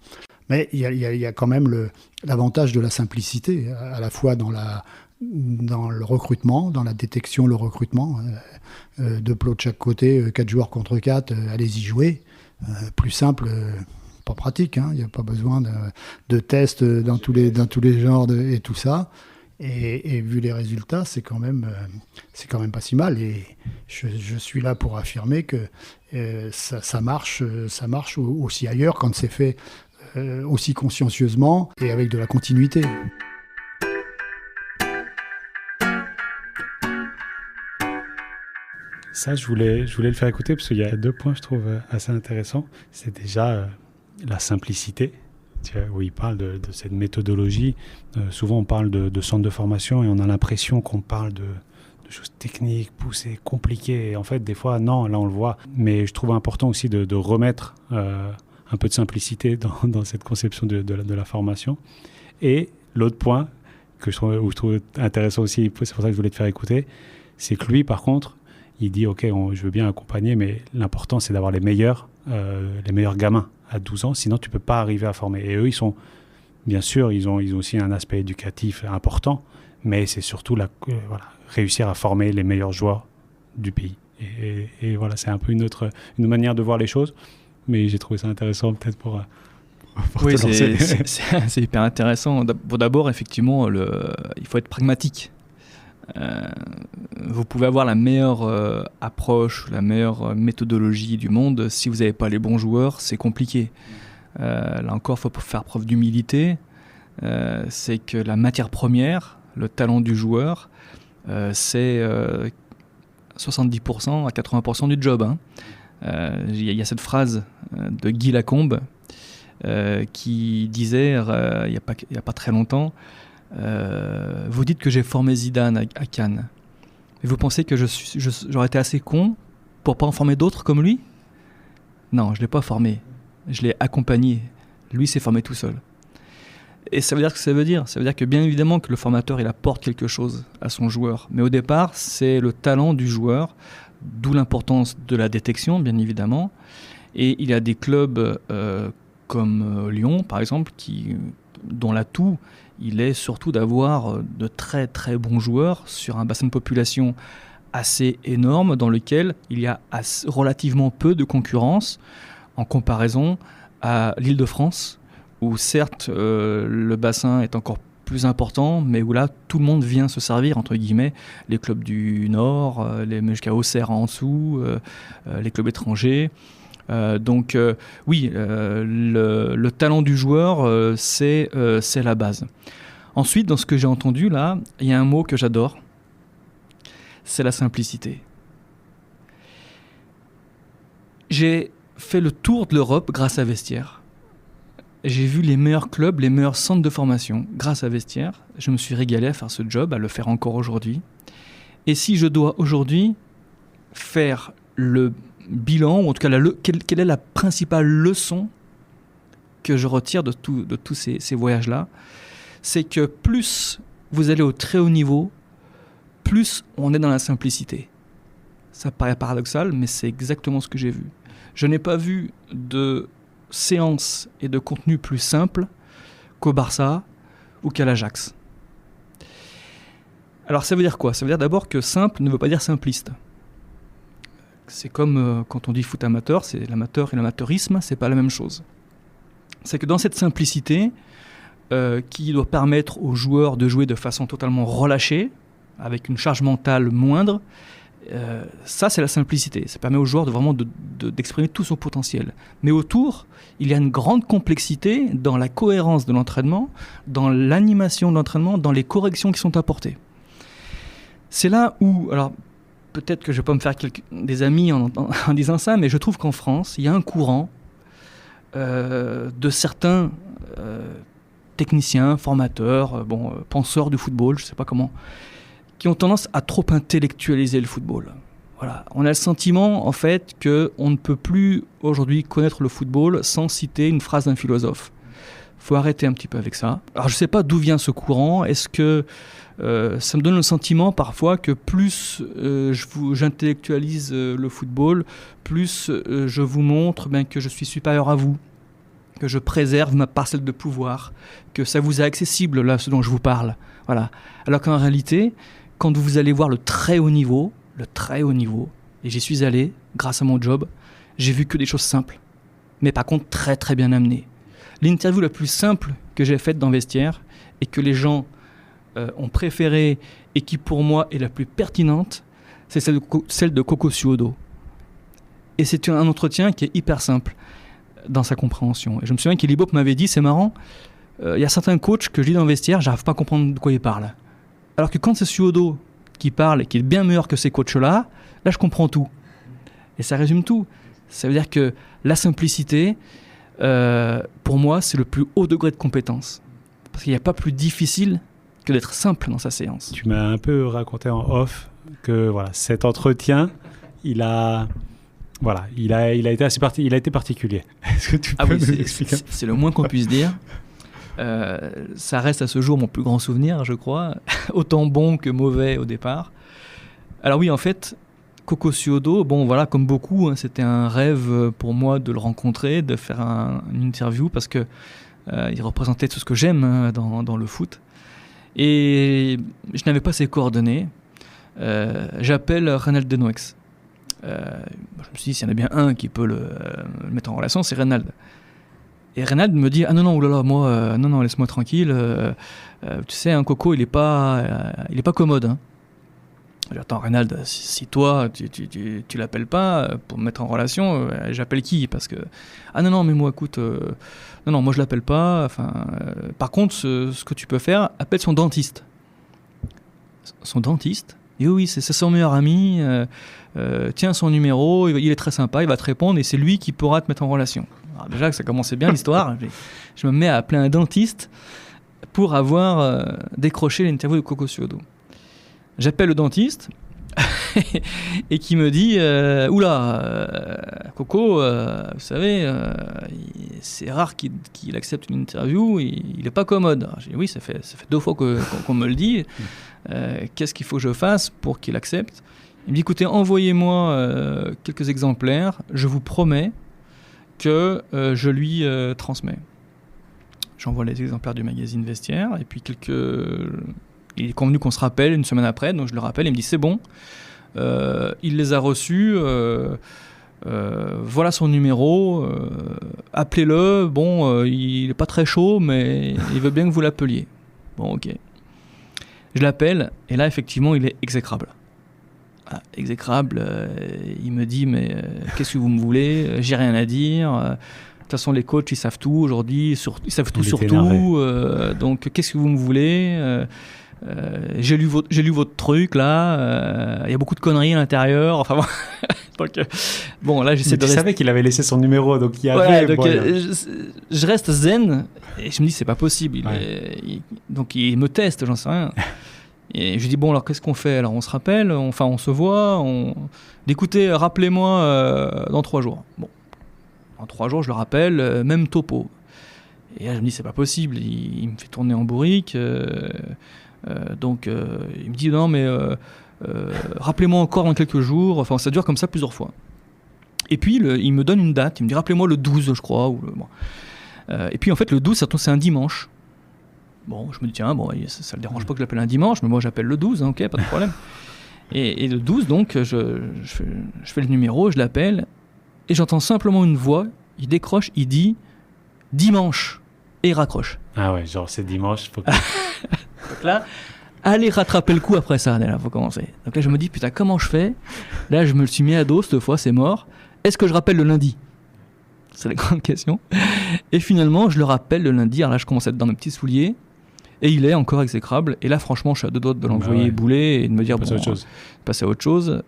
Mais il y a quand même l'avantage de la simplicité, à la fois dans le recrutement, dans la détection, le recrutement. 2 plots de chaque côté, 4 joueurs contre 4, allez-y jouer. Plus simple, pas pratique. Il n'y a pas besoin de tests dans tous les genres et tout ça. Et vu les résultats, c'est quand même pas si mal. Et je suis là pour affirmer que ça marche aussi ailleurs quand c'est fait aussi consciencieusement et avec de la continuité. Ça, je voulais le faire écouter parce qu'il y a 2 points, je trouve, assez intéressants. C'est déjà la simplicité, tu vois, où il parle de cette méthodologie. Souvent, on parle de centre de formation et on a l'impression qu'on parle de choses techniques, poussées, compliquées. Et en fait, des fois, non, là, on le voit. Mais je trouve important aussi de remettre un peu de simplicité dans cette conception de la formation. Et l'autre point que je trouve intéressant aussi, c'est pour ça que je voulais te faire écouter, c'est que lui, par contre, il dit, OK, je veux bien accompagner, mais l'important, c'est d'avoir les meilleurs gamins à 12 ans, sinon tu ne peux pas arriver à former. Et eux, bien sûr, ils ont aussi un aspect éducatif important, mais c'est surtout réussir à former les meilleurs joueurs du pays. Et voilà, c'est un peu une manière de voir les choses, mais j'ai trouvé ça intéressant peut-être pour oui, te lancer. c'est hyper intéressant. D'abord, effectivement, il faut être pragmatique. Vous pouvez avoir la meilleure approche, la meilleure méthodologie du monde. Si vous n'avez pas les bons joueurs, c'est compliqué. Là encore, il faut faire preuve d'humilité. C'est que la matière première, le talent du joueur, c'est 70% à 80% du job. Il y a cette phrase de Guy Lacombe qui disait, il n'y a pas très longtemps, vous dites que j'ai formé Zidane à Cannes. Et vous pensez que j'aurais été assez con pour pas en former d'autres comme lui ? Non, je l'ai pas formé. Je l'ai accompagné. Lui s'est formé tout seul. Et ça veut dire ce que ça veut dire. Ça veut dire que bien évidemment que le formateur, il apporte quelque chose à son joueur. Mais au départ, c'est le talent du joueur, d'où l'importance de la détection, bien évidemment. Et il y a des clubs comme Lyon, par exemple, dont l'atout, il est surtout d'avoir de très très bons joueurs sur un bassin de population assez énorme dans lequel il y a relativement peu de concurrence en comparaison à l'Île-de-France, où certes le bassin est encore plus important, mais où là tout le monde vient se servir, entre guillemets, les clubs du Nord, jusqu'à Auxerre en dessous, les clubs étrangers. Donc oui, le talent du joueur, c'est la base. Ensuite, dans ce que j'ai entendu là, il y a un mot que j'adore, c'est la simplicité. J'ai fait le tour de l'Europe grâce à Vestiaire. J'ai vu les meilleurs clubs, les meilleurs centres de formation grâce à Vestiaire. Je me suis régalé à faire ce job, à le faire encore aujourd'hui. Et si je dois aujourd'hui faire le bilan, ou en tout cas quelle est la principale leçon que je retire de tous ces voyages-là, c'est que plus vous allez au très haut niveau, plus on est dans la simplicité. Ça paraît paradoxal, mais c'est exactement ce que j'ai vu. Je n'ai pas vu de séance et de contenu plus simple qu'au Barça ou qu'à l'Ajax. Alors ça veut dire quoi ? Ça veut dire d'abord que simple ne veut pas dire simpliste. C'est comme quand on dit foot amateur, c'est l'amateur et l'amateurisme, c'est pas la même chose. C'est que dans cette simplicité, qui doit permettre aux joueurs de jouer de façon totalement relâchée, avec une charge mentale moindre, ça c'est la simplicité. Ça permet aux joueurs d'exprimer tout son potentiel. Mais autour, il y a une grande complexité dans la cohérence de l'entraînement, dans l'animation de l'entraînement, dans les corrections qui sont apportées. C'est là où, alors peut-être que je vais pas me faire des amis en disant ça, mais je trouve qu'en France, il y a un courant de certains techniciens, formateurs, penseurs du football, je sais pas comment, qui ont tendance à trop intellectualiser le football. Voilà. On a le sentiment, en fait, qu'on ne peut plus aujourd'hui connaître le football sans citer une phrase d'un philosophe. Il faut arrêter un petit peu avec ça. Alors, je ne sais pas d'où vient ce courant. Est-ce que ça me donne le sentiment, parfois, que plus j'intellectualise le football, plus je vous montre que je suis supérieur à vous, que je préserve ma parcelle de pouvoir, que ça vous est accessible, là, ce dont je vous parle. Voilà. Alors qu'en réalité, quand vous allez voir le très haut niveau, et j'y suis allé grâce à mon job, j'ai vu que des choses simples, mais par contre très très bien amenées. L'interview la plus simple que j'ai faite dans Vestiaire et que les gens ont préférée et qui pour moi est la plus pertinente, c'est celle de Coco Suodo. Et c'est un entretien qui est hyper simple dans sa compréhension. Et je me souviens qu'Elibop m'avait dit, c'est marrant, il y a certains coachs que je lis dans Vestiaire, j'arrive pas à comprendre de quoi ils parlent. Alors que quand c'est Suodo qui parle et qui est bien meilleur que ces coachs-là, là, je comprends tout. Et ça résume tout. Ça veut dire que la simplicité, pour moi, c'est le plus haut degré de compétence. Parce qu'il n'y a pas plus difficile que d'être simple dans sa séance. Tu m'as un peu raconté en off que voilà, cet entretien, il a été assez il a été particulier. Est-ce que tu peux nous expliquer ? C'est le moins qu'on puisse dire. Ça reste à ce jour mon plus grand souvenir, je crois, autant bon que mauvais au départ. Alors oui, en fait, Coco Ciodo, bon voilà, comme beaucoup, hein, c'était un rêve pour moi de le rencontrer, de faire une interview, parce que il représentait tout ce que j'aime hein, dans le foot. Et je n'avais pas ses coordonnées. J'appelle Reynald Denouex. Je me suis dit, s'il y en a bien un qui peut le mettre en relation, c'est Reynald. Et Reynald me dit, ah non, oulala, moi, non, laisse-moi tranquille. Tu sais, un Coco, il est pas commode. Hein. Attends, Reynald, si toi, tu l'appelles pas pour me mettre en relation, j'appelle qui ? Parce que, ah non, mais moi, écoute, non, moi je l'appelle pas. Par contre, ce que tu peux faire, appelle son dentiste. Son dentiste ? Et oui, c'est son meilleur ami. Tiens son numéro, il est très sympa, il va te répondre et c'est lui qui pourra te mettre en relation. Alors déjà que ça commençait bien l'histoire, je me mets à appeler un dentiste pour avoir décroché l'interview de Coco Ciodo. J'appelle le dentiste et qui me dit Coco, vous savez, c'est rare qu'il accepte une interview, il n'est pas commode. Alors, j'ai dit oui, ça fait 2 fois qu'on me le dit. Qu'est-ce qu'il faut que je fasse pour qu'il accepte ? Il me dit écoutez, envoyez-moi quelques exemplaires, je vous promets que je lui transmets. J'envoie les exemplaires du magazine Vestiaire et puis il est convenu qu'on se rappelle une semaine après, donc je le rappelle, il me dit c'est bon, il les a reçus, voilà son numéro, appelez-le, bon, il n'est pas très chaud, mais il veut bien que vous l'appeliez. Bon, ok. Je l'appelle, et là, effectivement, il est exécrable. Ah, exécrable, il me dit, mais qu'est-ce que vous me voulez ? J'ai rien à dire. De toute façon, les coachs, ils savent tout aujourd'hui, ils savent tout sur tout. Donc, qu'est-ce que vous me voulez ? J'ai lu votre truc il y a beaucoup de conneries à l'intérieur. Enfin bon, donc, bon là j'essaie de. Tu savais qu'il avait laissé son numéro, donc il y avait. Ouais, donc, je reste zen et je me dis c'est pas possible. Donc il me teste, j'en sais rien. Et je lui dis bon alors qu'est-ce qu'on fait ? Alors on se rappelle, on se voit. Écoutez, rappelez-moi dans 3 jours. Bon, en 3 jours je le rappelle, même topo. Et là je me dis c'est pas possible. Il me fait tourner en bourrique. Donc il me dit non mais rappelez-moi encore dans quelques jours, enfin ça dure comme ça plusieurs fois et puis il me donne une date, il me dit rappelez-moi le 12 je crois et puis en fait le 12 c'est un dimanche. Bon je me dis tiens bon ça le dérange pas que je l'appelle un dimanche mais moi j'appelle le 12 hein, ok pas de problème. et le 12 donc je fais le numéro, je l'appelle et j'entends simplement une voix, il décroche, il dit dimanche et il raccroche. Ah ouais, genre c'est dimanche, faut que... Donc là, allez rattraper le coup après ça, là, faut commencer. Donc là, je me dis, putain, comment je fais ? Là, je me le suis mis à dos, cette fois, c'est mort. Est-ce que je rappelle le lundi ? C'est la grande question. Et finalement, je le rappelle le lundi. Alors là, je commence à être dans mes petits souliers. Et il est encore exécrable. Et là, franchement, je suis à 2 doigts de l'envoyer bouler et de me dire, passer à autre chose.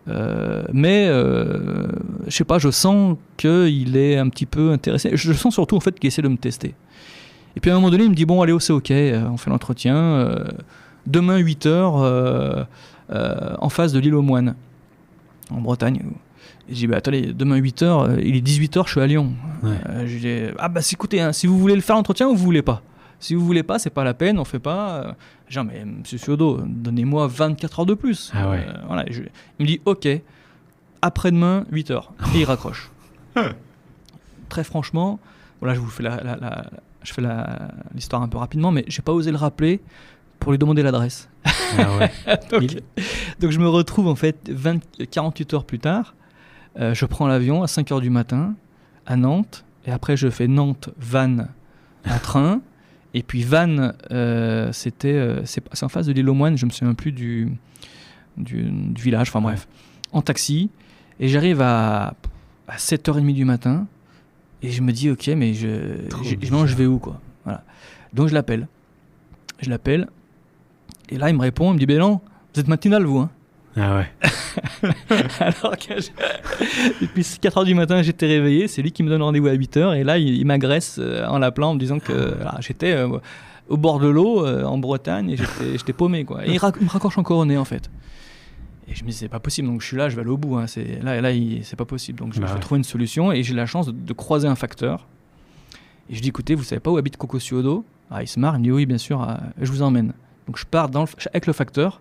Mais, je sais pas, je sens qu'il est un petit peu intéressé. Je sens surtout, en fait, qu'il essaie de me tester. Et puis à un moment donné, il me dit, bon, allez, c'est ok, on fait l'entretien. Demain, 8h, en face de l'île aux Moines, en Bretagne. Et je dis, bah attendez, demain, 8h, il est 18h, je suis à Lyon. Ouais. Je dis, ah bah écoutez, hein, si vous voulez le faire l'entretien ou vous voulez pas. Si vous voulez pas, c'est pas la peine, on fait pas. Genre, mais monsieur Ciodo, donnez-moi 24 heures de plus. Ah ouais. Voilà, il me dit, ok, après-demain, 8h. Et il raccroche. Très franchement, voilà, je vous fais je fais l'histoire un peu rapidement, mais j'ai pas osé le rappeler pour lui demander l'adresse. Ah ouais. donc je me retrouve en fait 48 heures plus tard, je prends l'avion à 5h du matin à Nantes, et après je fais Nantes-Vannes en train, et puis Vannes, c'est en face de l'île aux Moines, je me souviens plus du village, enfin bref, en taxi, et j'arrive à 7h30 du matin, et je me dis, ok, mais je vais où, quoi. Voilà. Donc je l'appelle. Et là, il me répond, il me dit, ben non, Vous êtes matinal, vous, hein? Ah ouais. Alors que depuis 4h du matin, j'étais réveillé. C'est lui qui me donne rendez-vous à 8h. Et là, il m'agresse en l'appelant en me disant que j'étais au bord de l'eau, en Bretagne, et j'étais paumé, quoi. Et il me raccroche encore au nez, en fait. Et je me dis, c'est pas possible. Donc je suis là, je vais aller au bout. Hein. C'est pas possible. Donc je vais trouver une solution. Et j'ai la chance de croiser un facteur. Et je dis, écoutez, vous savez pas où habite Coco Ciodo? Il se marre. Il me dit, oui, bien sûr, je vous emmène. Donc je pars avec le facteur.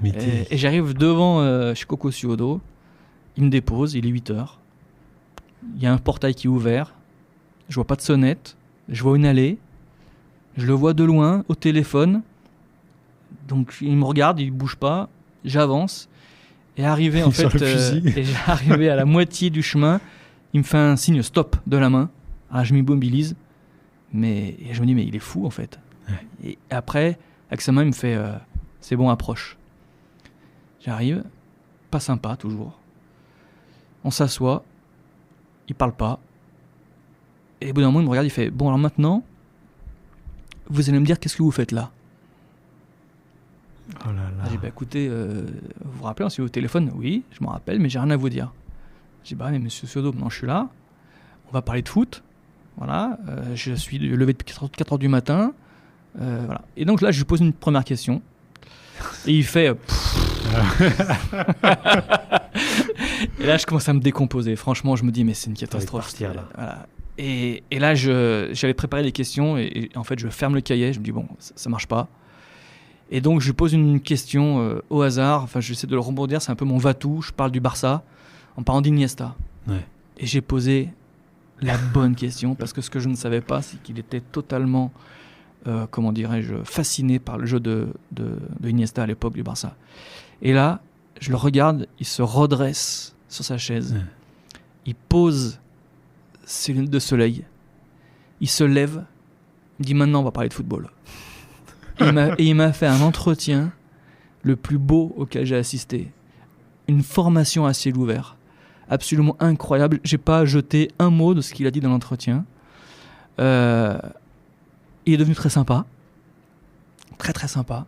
Et j'arrive devant chez Coco Ciodo, il me dépose, il est 8h, il y a un portail qui est ouvert, je vois pas de sonnette, je vois une allée, je le vois de loin au téléphone, donc il me regarde, il bouge pas, j'avance, et arrivé arrivé à la moitié du chemin, il me fait un signe stop de la main, alors je m'immobilise, et je me dis mais il est fou en fait. Ouais. Et après, avec sa main il me fait c'est bon, approche. J'arrive, pas sympa toujours. On s'assoit, il parle pas. Et au bout d'un moment, il me regarde, il fait bon, alors maintenant, vous allez me dire qu'est-ce que vous faites là? Oh là là. J'ai dit écoutez, vous vous rappelez, on s'est eu au téléphone? Oui, je m'en rappelle, mais j'ai rien à vous dire. J'ai dit mais monsieur Ciodo, maintenant je suis là, on va parler de foot. Voilà, je suis levé depuis 4h du matin. Voilà. Et donc là, je lui pose une première question. Et il fait. Et là, je commence à me décomposer. Franchement, je me dis, mais c'est une catastrophe. Partir, là. Voilà. Et là, j'avais préparé les questions et en fait, je ferme le cahier. Je me dis, bon, ça marche pas. Et donc, je lui pose une question au hasard. Enfin, j'essaie de le rebondir. C'est un peu mon va-tout. Je parle du Barça en parlant d'Iniesta. Ouais. Et j'ai posé la bonne question parce que ce que je ne savais pas, c'est qu'il était totalement. Comment dirais-je, fasciné par le jeu de Iniesta à l'époque du Barça. Et là, je le regarde, il se redresse sur sa chaise, il pose ses lunettes de soleil, il se lève, il dit maintenant on va parler de football. Et il m'a fait un entretien le plus beau auquel j'ai assisté. Une formation à ciel ouvert, absolument incroyable. J'ai pas jeté un mot de ce qu'il a dit dans l'entretien. Il est devenu très sympa. Très très sympa.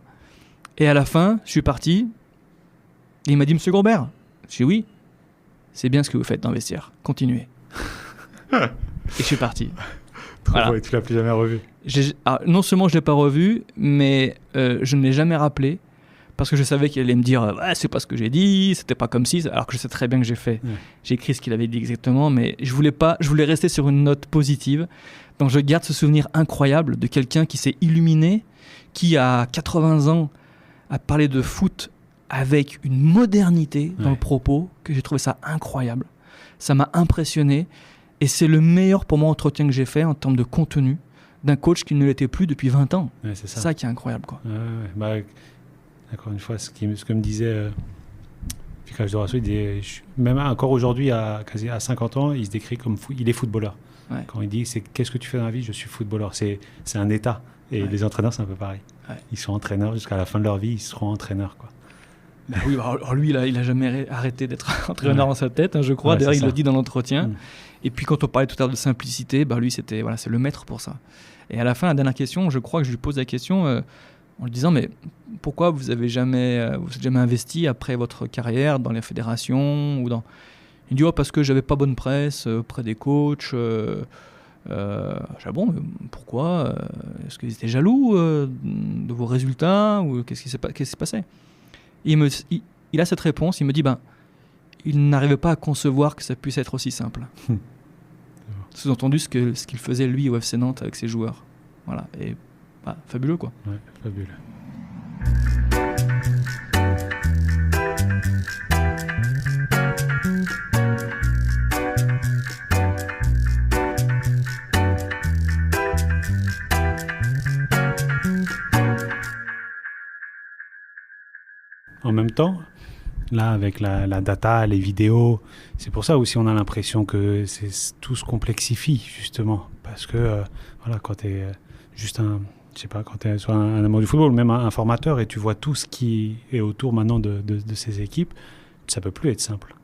Et à la fin, je suis parti. Et il m'a dit, Monsieur Gourbert. J'ai dit oui. C'est bien ce que vous faites dans le vestiaire. Continuez. Et je suis parti. Voilà. Et tu l'as plus jamais revu? Non seulement je ne l'ai pas revu, mais je ne l'ai jamais rappelé. Parce que je savais qu'il allait me dire c'est pas ce que j'ai dit, c'était pas comme si, alors que je sais très bien que j'ai fait. Ouais. J'ai écrit ce qu'il avait dit exactement, mais je voulais rester sur une note positive. Donc je garde ce souvenir incroyable de quelqu'un qui s'est illuminé, qui à 80 ans a parlé de foot avec une modernité dans le propos, que j'ai trouvé ça incroyable. Ça m'a impressionné et c'est le meilleur pour moi entretien que j'ai fait en termes de contenu d'un coach qui ne l'était plus depuis 20 ans. Ouais, c'est ça qui est incroyable, quoi. Encore une fois, ce que me disait Ficage de Rasso, même encore aujourd'hui, à 50 ans, il se décrit comme il est footballeur. Ouais. Quand il dit qu'est-ce que tu fais dans la vie, je suis footballeur. C'est un état. Et les entraîneurs, c'est un peu pareil. Ouais. Ils sont entraîneurs jusqu'à la fin de leur vie, ils seront entraîneurs, quoi. Ben oui, alors lui, il n'a jamais arrêté d'être entraîneur dans sa tête, hein, je crois. Ouais, d'ailleurs, il le dit dans l'entretien. Et puis, quand on parlait tout à l'heure de simplicité, lui, c'est le maître pour ça. Et à la fin, la dernière question, je crois que je lui pose la question en lui disant mais pourquoi vous n'êtes jamais investi après votre carrière dans les fédérations ou dans... Il dit parce que j'avais pas bonne presse auprès des coachs. Bon, pourquoi est-ce qu'ils étaient jaloux de vos résultats ou qu'est-ce qui s'est passé? Et il a cette réponse, il me dit il n'arrivait pas à concevoir que ça puisse être aussi simple. Sous-entendu ce qu'il faisait lui au FC Nantes avec ses joueurs. Voilà, et fabuleux quoi. Ouais, fabuleux. En même temps, là, avec la data, les vidéos, c'est pour ça aussi on a l'impression que tout se complexifie, justement. Parce que, quand tu es juste quand tu es soit un amoureux du football, même un formateur, et tu vois tout ce qui est autour maintenant de ces équipes, ça peut plus être simple.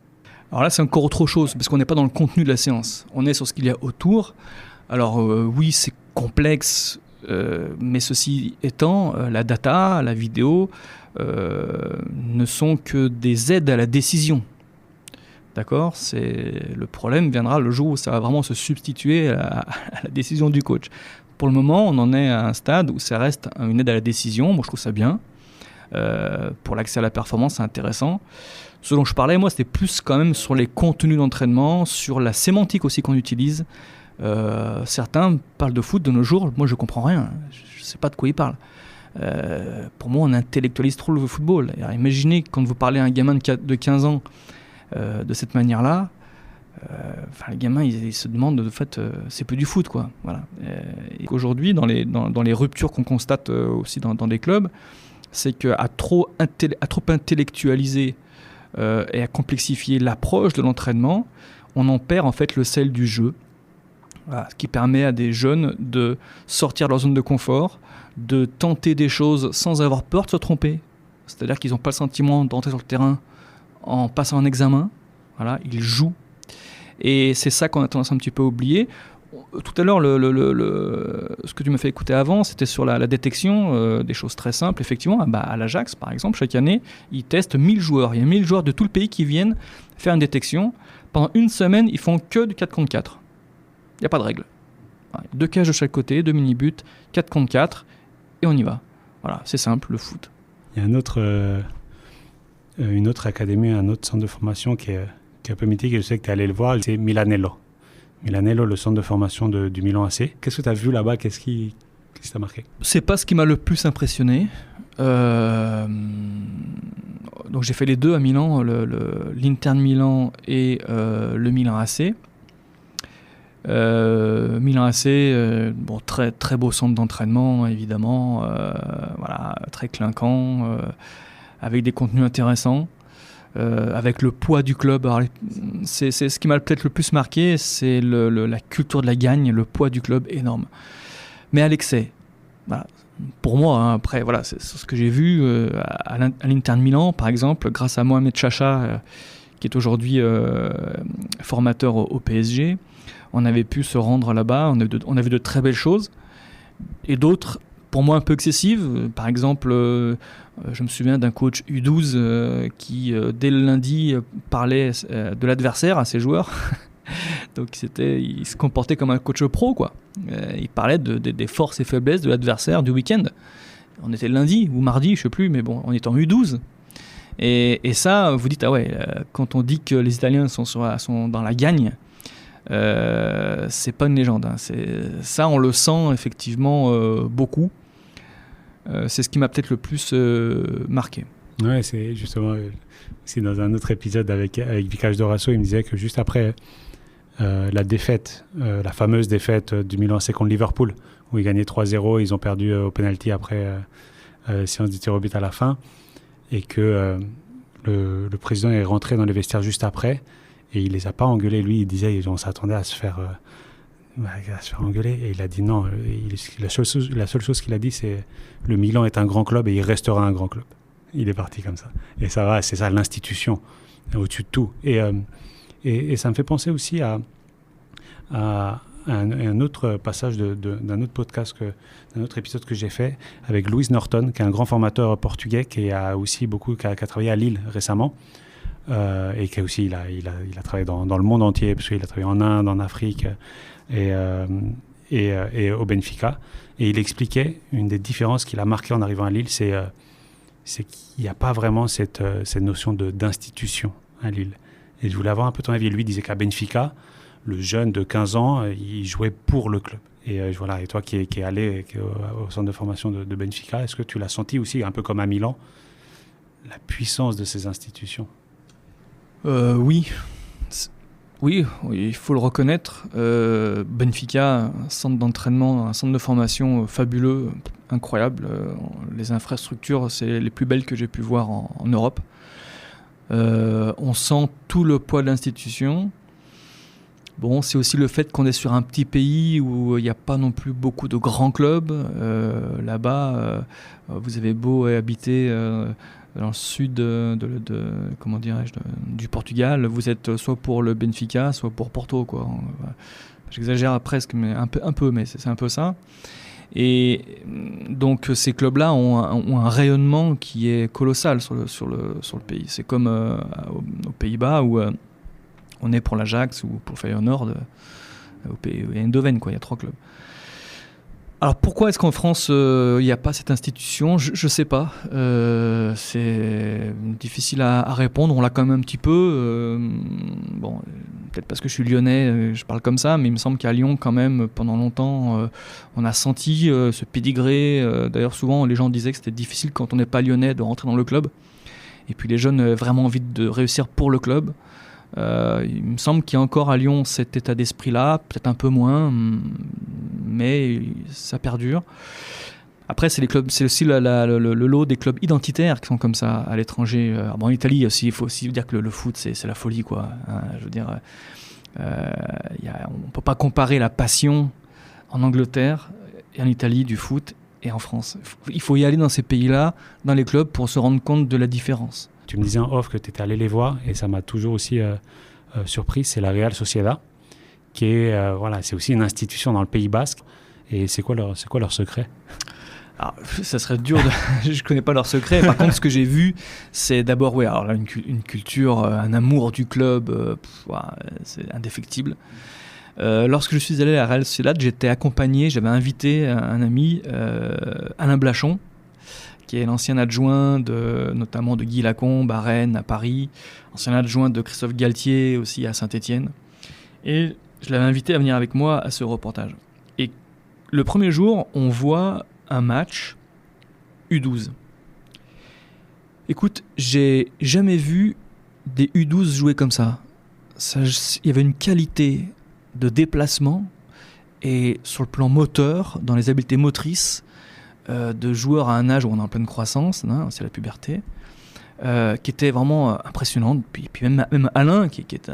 Alors là, c'est encore autre chose, parce qu'on n'est pas dans le contenu de la séance. On est sur ce qu'il y a autour. Alors oui, c'est complexe Mais ceci étant, la data, la vidéo ne sont que des aides à la décision. D'accord ? Le problème viendra le jour où ça va vraiment se substituer à la décision du coach. Pour le moment, on en est à un stade où ça reste une aide à la décision. Moi, je trouve ça bien. Pour l'accès à la performance, c'est intéressant. Ce dont je parlais, moi, c'était plus quand même sur les contenus d'entraînement, sur la sémantique aussi qu'on utilise. Certains parlent de foot de nos jours. Moi, je comprends rien. Je ne sais pas de quoi ils parlent. Pour moi, on intellectualise trop le football. Alors, imaginez quand vous parlez à un gamin de 15 ans de cette manière-là, les gamins, ils se demandent, de fait, c'est peu du foot, quoi. Voilà. Et aujourd'hui, dans les ruptures qu'on constate aussi dans des clubs, c'est qu'à trop intellectualiser et à complexifier l'approche de l'entraînement, on en perd en fait le sel du jeu. Voilà, ce qui permet à des jeunes de sortir de leur zone de confort, de tenter des choses sans avoir peur de se tromper. C'est-à-dire qu'ils n'ont pas le sentiment de rentrer sur le terrain en passant un examen. Voilà, ils jouent. Et c'est ça qu'on a tendance un petit peu à oublier. Tout à l'heure, ce que tu m'as fait écouter avant, c'était sur la détection, des choses très simples. Effectivement, à l'Ajax, par exemple, chaque année, ils testent 1000 joueurs. Il y a 1000 joueurs de tout le pays qui viennent faire une détection. Pendant une semaine, ils font que du 4 contre 4. Il n'y a pas de règle. Voilà, 2 cages de chaque côté, 2 mini-buts, 4 contre 4, et on y va. Voilà, c'est simple, le foot. Il y a une autre académie, un autre centre de formation qui est un peu mythique, et je sais que tu es allé le voir, c'est Milanello. Milanello, le centre de formation du Milan AC. Qu'est-ce que tu as vu là-bas ? Qu'est-ce qui t'a marqué ? C'est pas ce qui m'a le plus impressionné. Donc j'ai fait les deux à Milan, l'Inter de Milan et le Milan AC. Milan AC, très, très beau centre d'entraînement, évidemment. Voilà, très clinquant, avec des contenus intéressants. Avec le poids du club. Alors, c'est ce qui m'a peut-être le plus marqué, c'est la culture de la gagne, le poids du club énorme. Mais à l'excès. Voilà. Pour moi, hein, après, voilà, c'est ce que j'ai vu à l'Inter de Milan, par exemple, grâce à Mohamed Chacha, qui est aujourd'hui formateur au PSG. On avait pu se rendre là-bas, on a vu de très belles choses. Et d'autres, pour moi, un peu excessives. Par exemple, je me souviens d'un coach U12 qui, dès le lundi, parlait de l'adversaire à ses joueurs. Donc il se comportait comme un coach pro, quoi. Il parlait des forces et faiblesses de l'adversaire du week-end. On était lundi ou mardi, je ne sais plus, mais bon, on était en U12. Et ça, vous dites, ah ouais, quand on dit que les Italiens sont dans la gagne, c'est pas une légende. Hein. Ça, on le sent effectivement beaucoup. C'est ce qui m'a peut-être le plus marqué. Ouais, c'est justement c'est dans un autre épisode avec Vikash Dorasso, il me disait que juste après la défaite, la fameuse défaite du Milan AC contre Liverpool, où ils gagnaient 3-0, ils ont perdu au penalty après séance de tir au but à la fin, et que le président est rentré dans les vestiaires juste après, et il les a pas engueulés. Lui, il disait on s'attendait à se faire engueuler, et il a dit non. La seule chose qu'il a dit, c'est le Milan est un grand club et il restera un grand club. Il est parti comme ça. Et ça va, c'est ça l'institution, au-dessus de tout. Et ça me fait penser aussi à un autre passage d'un autre podcast, d'un autre épisode que j'ai fait avec Luis Norton, qui est un grand formateur portugais, qui a travaillé à Lille récemment, et qui a aussi il a travaillé dans le monde entier, parce qu'il a travaillé en Inde, en Afrique, et au Benfica. Et il expliquait une des différences qu'il a marquées en arrivant à Lille, c'est qu'il n'y a pas vraiment cette notion d'institution à Lille. Et je voulais avoir un peu ton avis. Lui disait qu'à Benfica, le jeune de 15 ans, il jouait pour le club. Et voilà. Et toi qui es allé au centre de formation de Benfica, est-ce que tu l'as senti aussi, un peu comme à Milan, la puissance de ces institutions ? Oui. Oui, il faut le reconnaître. Benfica, un centre d'entraînement, un centre de formation fabuleux, incroyable. Les infrastructures, c'est les plus belles que j'ai pu voir en Europe. On sent tout le poids de l'institution. Bon, c'est aussi le fait qu'on est sur un petit pays où il n'y a pas non plus beaucoup de grands clubs. Là-bas, vous avez beau habiter dans le sud du Portugal, vous êtes soit pour le Benfica, soit pour Porto, quoi. J'exagère presque, mais un peu, mais c'est un peu ça. Et donc ces clubs-là ont un rayonnement qui est colossal sur le pays. C'est comme aux Pays-Bas où on est pour l'Ajax ou pour Feyenoord, et Eindhoven, quoi. Il y a 3 clubs. Alors pourquoi est-ce qu'en France il n'y a pas cette institution ? Je ne sais pas. C'est difficile à répondre. On l'a quand même un petit peu. Bon, peut-être parce que je suis lyonnais, je parle comme ça, mais il me semble qu'à Lyon, quand même, pendant longtemps, on a senti ce pédigré. D'ailleurs, souvent, les gens disaient que c'était difficile quand on n'est pas lyonnais de rentrer dans le club. Et puis les jeunes avaient vraiment envie de réussir pour le club. Il me semble qu'il y a encore à Lyon cet état d'esprit-là, peut-être un peu moins, mais ça perdure. Après, c'est aussi le lot des clubs identitaires qui sont comme ça à l'étranger. En Italie aussi, il faut aussi dire que le foot, c'est la folie, quoi. Je veux dire, on ne peut pas comparer la passion en Angleterre et en Italie du foot et en France. Il faut y aller dans ces pays-là, dans les clubs, pour se rendre compte de la différence. Tu me disais en off que tu étais allé les voir et ça m'a toujours aussi surpris. C'est la Real Sociedad, qui est c'est aussi une institution dans le Pays Basque. Et c'est quoi leur secret ? Alors, ça serait dur je connais pas leur secret. Par contre, ce que j'ai vu, c'est d'abord alors là, une culture, un amour du club, c'est indéfectible. Lorsque je suis allé à la Real Sociedad, j'étais accompagné, j'avais invité un ami, Alain Blachon, qui est l'ancien adjoint notamment de Guy Lacombe à Rennes, à Paris, ancien adjoint de Christophe Galtier aussi à Saint-Étienne. Et je l'avais invité à venir avec moi à ce reportage. Et le premier jour, on voit un match U12. Écoute, j'ai jamais vu des U12 jouer comme ça. Il y avait une qualité de déplacement et sur le plan moteur, dans les habiletés motrices, de joueurs à un âge où on est en pleine croissance, c'est la puberté, qui était vraiment impressionnante. Puis même Alain, qui est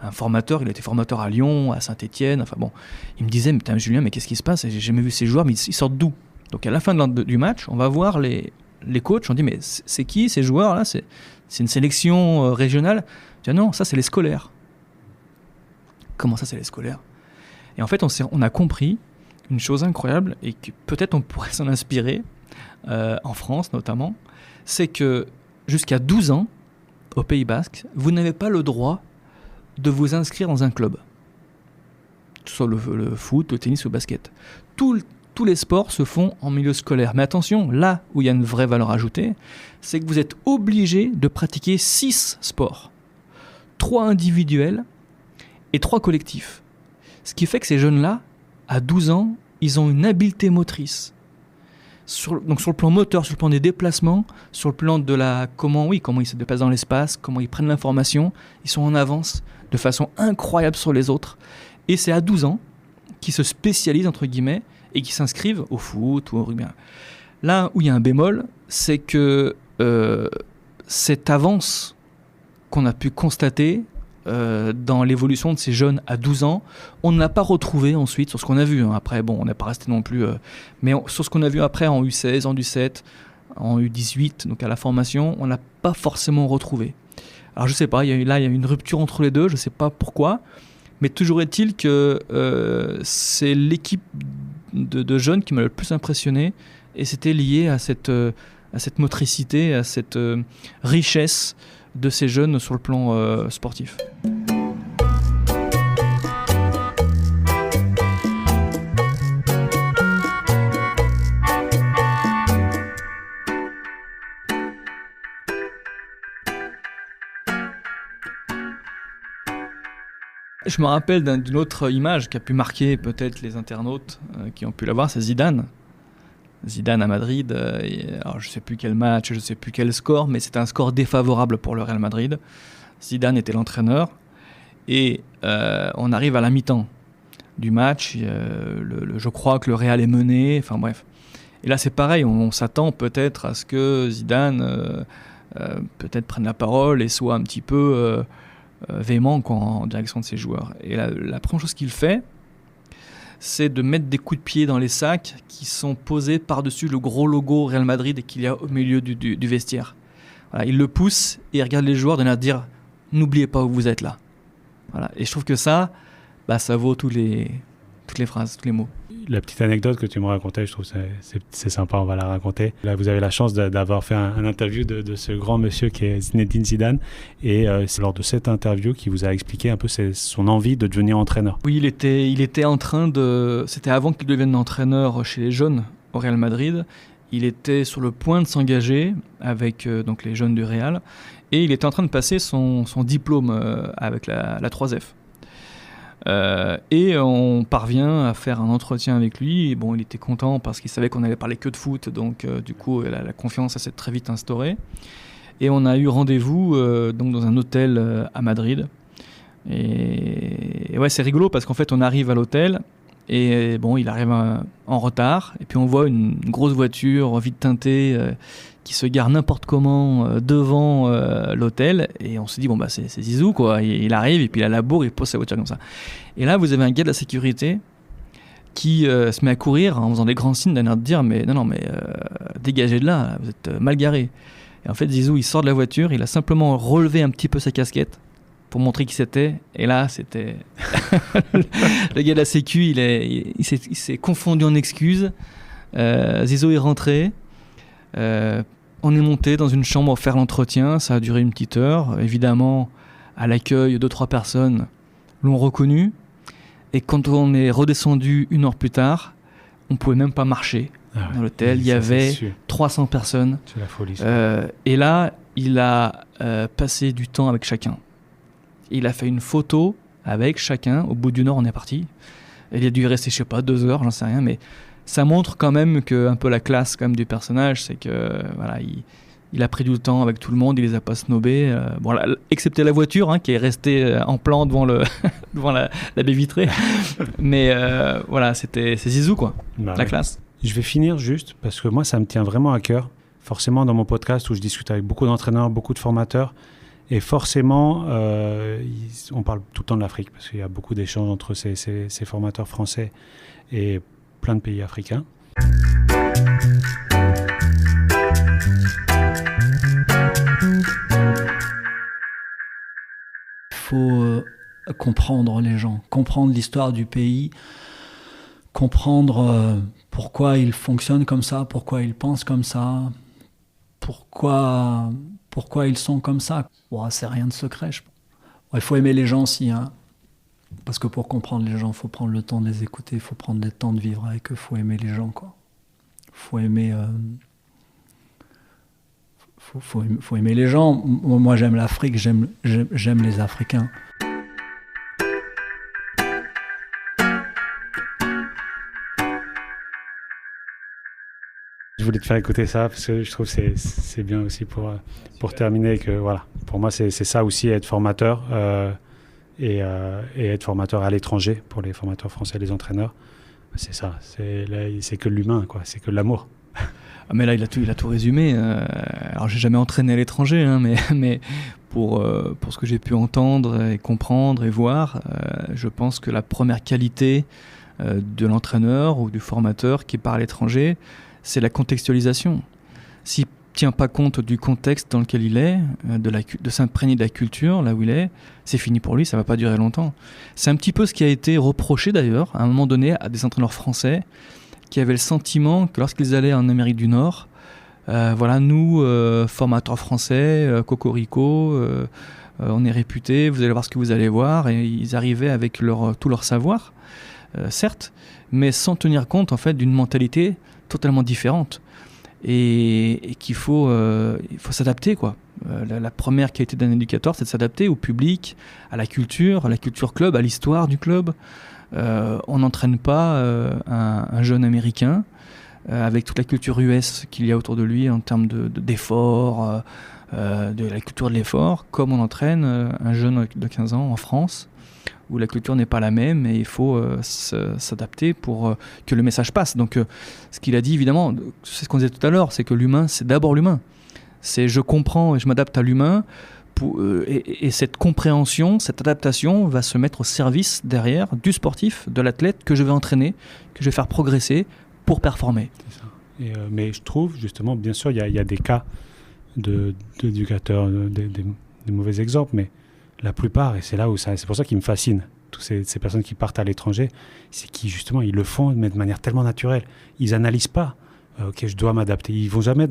un formateur, il a été formateur à Lyon, à Saint-Étienne, enfin bon, il me disait, mais Julien, mais qu'est-ce qui se passe ? J'ai jamais vu ces joueurs, mais ils sortent d'où ? Donc à la fin du match, on va voir les coachs, on dit, mais c'est qui ces joueurs-là ? C'est une sélection régionale ? Je dis, non, ça c'est les scolaires. Comment ça c'est les scolaires ? Et en fait, on a compris une chose incroyable, et que peut-être on pourrait s'en inspirer, en France notamment, c'est que jusqu'à 12 ans, au Pays Basque, vous n'avez pas le droit de vous inscrire dans un club. Que ce soit le foot, le tennis ou le basket. Tous les sports se font en milieu scolaire. Mais attention, là où il y a une vraie valeur ajoutée, c'est que vous êtes obligé de pratiquer 6 sports. 3 individuels et 3 collectifs. Ce qui fait que ces jeunes-là, à 12 ans, ils ont une habileté motrice. Donc sur le plan moteur, sur le plan des déplacements, sur le plan de comment ils se déplacent dans l'espace, comment ils prennent l'information, ils sont en avance de façon incroyable sur les autres. Et c'est à 12 ans qu'ils se spécialisent, entre guillemets, et qu'ils s'inscrivent au foot ou au rugby. Là où il y a un bémol, c'est que cette avance qu'on a pu constater dans l'évolution de ces jeunes à 12 ans, on ne l'a pas retrouvé ensuite sur ce qu'on a vu. Après, bon, on n'est pas resté non plus... mais sur ce qu'on a vu après en U16, en U17, en U18, donc à la formation, on n'a pas forcément retrouvé. Alors je ne sais pas, il y a une rupture entre les deux, je ne sais pas pourquoi, mais toujours est-il que c'est l'équipe de jeunes qui m'a le plus impressionné, et c'était lié à cette motricité, à cette richesse de ces jeunes sur le plan sportif. Je me rappelle d'une autre image qui a pu marquer peut-être les internautes qui ont pu la voir, c'est Zidane. Zidane à Madrid, alors je ne sais plus quel match, je ne sais plus quel score, mais c'était un score défavorable pour le Real Madrid. Zidane était l'entraîneur et on arrive à la mi-temps du match, je crois que le Real est mené, enfin bref. Et là c'est pareil, on s'attend peut-être à ce que Zidane peut-être prenne la parole et soit un petit peu véhément en direction de ses joueurs. Et la première chose qu'il fait, c'est de mettre des coups de pied dans les sacs qui sont posés par-dessus le gros logo Real Madrid qu'il y a au milieu du vestiaire. Voilà, il le pousse et il regarde les joueurs de dire « N'oubliez pas où vous êtes là ». Voilà. Et je trouve que ça vaut tous les toutes les phrases, tous les mots. La petite anecdote que tu me racontais, je trouve que c'est sympa, on va la raconter. Là, vous avez la chance d'avoir fait un interview de ce grand monsieur qui est Zinedine Zidane. Et c'est lors de cette interview qu'il vous a expliqué un peu son envie de devenir entraîneur. Oui, il était en train de... C'était avant qu'il devienne entraîneur chez les jeunes au Real Madrid. Il était sur le point de s'engager avec donc les jeunes du Real. Et il était en train de passer son diplôme avec la 3F. Et on parvient à faire un entretien avec lui. Et bon, il était content parce qu'il savait qu'on allait parler que de foot, donc du coup la confiance s'est très vite instaurée. Et on a eu rendez-vous donc dans un hôtel à Madrid. Et ouais, c'est rigolo parce qu'en fait on arrive à l'hôtel et bon, il arrive en retard et puis on voit une grosse voiture vite teintée qui se gare n'importe comment devant l'hôtel, et on se dit bon bah c'est Zizou quoi, il arrive et puis il a la bourre, il pose sa voiture comme ça. Et là vous avez un gars de la sécurité qui se met à courir en faisant des grands signes de dire mais non mais dégagez de là, vous êtes mal garé. Et en fait Zizou il sort de la voiture, il a simplement relevé un petit peu sa casquette pour montrer qui c'était, et là c'était le gars de la sécu, il s'est confondu en excuses. Zizou est rentré. On est monté dans une chambre pour faire l'entretien, ça a duré une petite heure. Évidemment, à l'accueil, 2-3 personnes l'ont reconnu. Et quand on est redescendu 1 heure plus tard, on ne pouvait même pas marcher. Dans l'hôtel, il y avait 300 personnes. C'est la folie. Et là, il a passé du temps avec chacun. Il a fait une photo avec chacun. Au bout d'1 heure, on est parti. Il a dû y rester, je sais pas, 2 heures, j'en sais rien, mais ça montre quand même que un peu la classe quand même du personnage, c'est que voilà, il a pris du temps avec tout le monde, il les a pas snobés, bon, excepté la voiture qui est restée en plan devant devant la baie vitrée, mais voilà, c'est Zizou quoi, la classe. Je vais finir juste parce que moi ça me tient vraiment à cœur. Forcément dans mon podcast où je discute avec beaucoup d'entraîneurs, beaucoup de formateurs, et forcément on parle tout le temps de l'Afrique parce qu'il y a beaucoup d'échanges entre ces formateurs français et plein de pays africains. Il faut comprendre les gens, comprendre l'histoire du pays, comprendre pourquoi ils fonctionnent comme ça, pourquoi ils pensent comme ça, pourquoi ils sont comme ça. Bon, c'est rien de secret. Il faut aimer les gens aussi, parce que pour comprendre les gens, il faut prendre le temps de les écouter, il faut prendre le temps de vivre avec eux, il faut aimer les gens, quoi. Faut aimer les gens. Moi, j'aime l'Afrique, j'aime les Africains. Je voulais te faire écouter ça parce que je trouve que c'est bien aussi pour terminer. Que, voilà, pour moi, c'est ça aussi, être formateur. Et être formateur à l'étranger pour les formateurs français et les entraîneurs, c'est ça, c'est que l'humain, quoi, c'est que l'amour. Ah mais là il a tout résumé. Alors j'ai jamais entraîné à l'étranger, mais pour ce que j'ai pu entendre et comprendre et voir, je pense que la première qualité de l'entraîneur ou du formateur qui part à l'étranger, c'est la contextualisation. S'il tient pas compte du contexte dans lequel il est, de s'imprégner de la culture là où il est, c'est fini pour lui, ça va pas durer longtemps. C'est un petit peu ce qui a été reproché d'ailleurs à un moment donné à des entraîneurs français qui avaient le sentiment que lorsqu'ils allaient en Amérique du Nord, nous formateurs français, cocorico, on est réputés, vous allez voir ce que vous allez voir, et ils arrivaient avec tout leur savoir, certes, mais sans tenir compte en fait d'une mentalité totalement différente. Et qu'il faut s'adapter, quoi. La première qualité d'un éducateur, c'est de s'adapter au public, à la culture club, à l'histoire du club. On n'entraîne pas un jeune américain avec toute la culture US qu'il y a autour de lui en termes d'effort, de la culture de l'effort, comme on entraîne un jeune de 15 ans en France, où la culture n'est pas la même et il faut s'adapter pour que le message passe. Donc ce qu'il a dit, évidemment, c'est ce qu'on disait tout à l'heure, c'est que l'humain, c'est d'abord l'humain. C'est je comprends et je m'adapte à l'humain, et cette compréhension, cette adaptation va se mettre au service derrière du sportif, de l'athlète que je vais entraîner, que je vais faire progresser pour performer. C'est ça. Mais je trouve, justement, bien sûr, il y a des cas d'éducateurs, des mauvais exemples, mais la plupart, et c'est pour ça qu'il me fascine, toutes ces personnes qui partent à l'étranger, c'est qu'ils justement ils le font mais de manière tellement naturelle. Ils n'analysent pas. Ok, je dois m'adapter. Ils vont jamais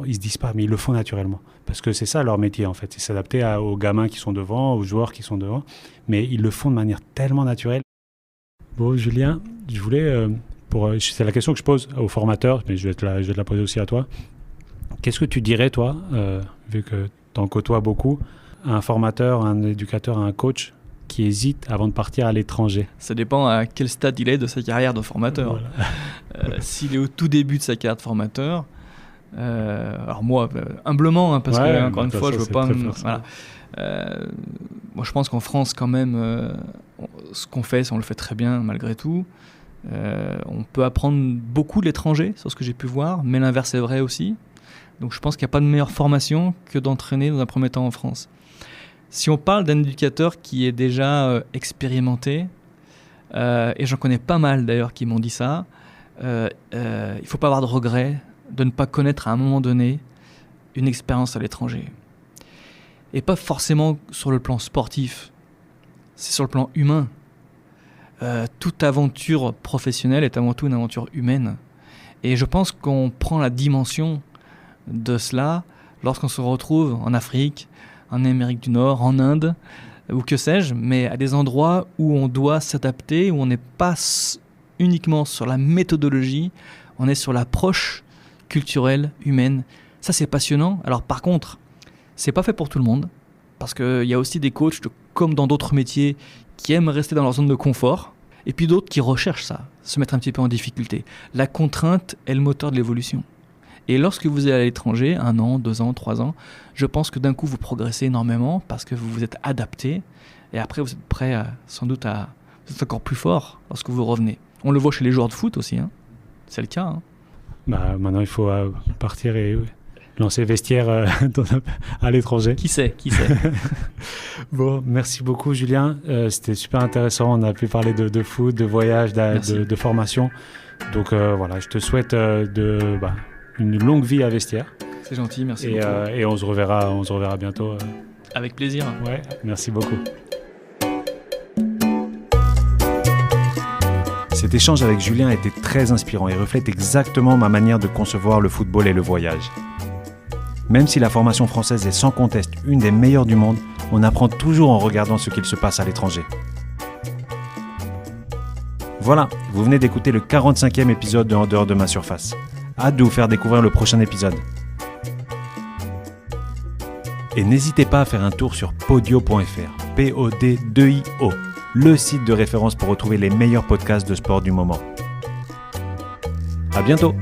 ils se disent pas, mais ils le font naturellement. Parce que c'est ça leur métier en fait, c'est s'adapter aux gamins qui sont devant, aux joueurs qui sont devant. Mais ils le font de manière tellement naturelle. Bon, Julien, je voulais, c'est la question que je pose aux formateurs, mais je vais te la poser aussi à toi. Qu'est-ce que tu dirais, toi, vu que tu en côtoies beaucoup, à un formateur, à un éducateur, à un coach qui hésite avant de partir à l'étranger? Ça dépend à quel stade il est de sa carrière de formateur. Voilà. S'il est au tout début de sa carrière de formateur, alors moi, humblement, hein, parce que encore une fois, je veux pas... Voilà. Moi, je pense qu'en France, quand même, ce qu'on fait, on le fait très bien malgré tout. On peut apprendre beaucoup de l'étranger, sur ce que j'ai pu voir, mais l'inverse est vrai aussi. Donc je pense qu'il n'y a pas de meilleure formation que d'entraîner dans un premier temps en France. Si on parle d'un éducateur qui est déjà expérimenté, et j'en connais pas mal d'ailleurs qui m'ont dit ça, il ne faut pas avoir de regret de ne pas connaître à un moment donné une expérience à l'étranger. Et pas forcément sur le plan sportif, c'est sur le plan humain. Toute aventure professionnelle est avant tout une aventure humaine. Et je pense qu'on prend la dimension de cela lorsqu'on se retrouve en Afrique, en Amérique du Nord, en Inde, ou que sais-je, mais à des endroits où on doit s'adapter, où on n'est pas uniquement sur la méthodologie, on est sur l'approche culturelle, humaine. Ça, c'est passionnant. Alors par contre, c'est pas fait pour tout le monde, parce qu'il y a aussi des coachs, comme dans d'autres métiers, qui aiment rester dans leur zone de confort, et puis d'autres qui recherchent ça, se mettre un petit peu en difficulté. La contrainte est le moteur de l'évolution. Et lorsque vous êtes à l'étranger, 1 an, 2 ans, 3 ans, je pense que d'un coup vous progressez énormément parce que vous vous êtes adapté, et après vous êtes prêt sans doute à... Vous êtes encore plus fort lorsque vous revenez. On le voit chez les joueurs de foot aussi, hein. C'est le cas. Hein. Maintenant il faut partir et lancer vestiaire à l'étranger. Qui sait. Bon, merci beaucoup Julien, c'était super intéressant, on a pu parler de foot, de voyage, de formation. Donc voilà, je te souhaite une longue vie à Vestiaire. C'est gentil, merci beaucoup. Et on se reverra bientôt. Avec plaisir. Ouais, merci beaucoup. Cet échange avec Julien était très inspirant et reflète exactement ma manière de concevoir le football et le voyage. Même si la formation française est sans conteste une des meilleures du monde, on apprend toujours en regardant ce qu'il se passe à l'étranger. Voilà, vous venez d'écouter le 45e épisode de En dehors de ma surface. Hâte de vous faire découvrir le prochain épisode. Et n'hésitez pas à faire un tour sur podio.fr, P-O-D-2-I-O, le site de référence pour retrouver les meilleurs podcasts de sport du moment. À bientôt!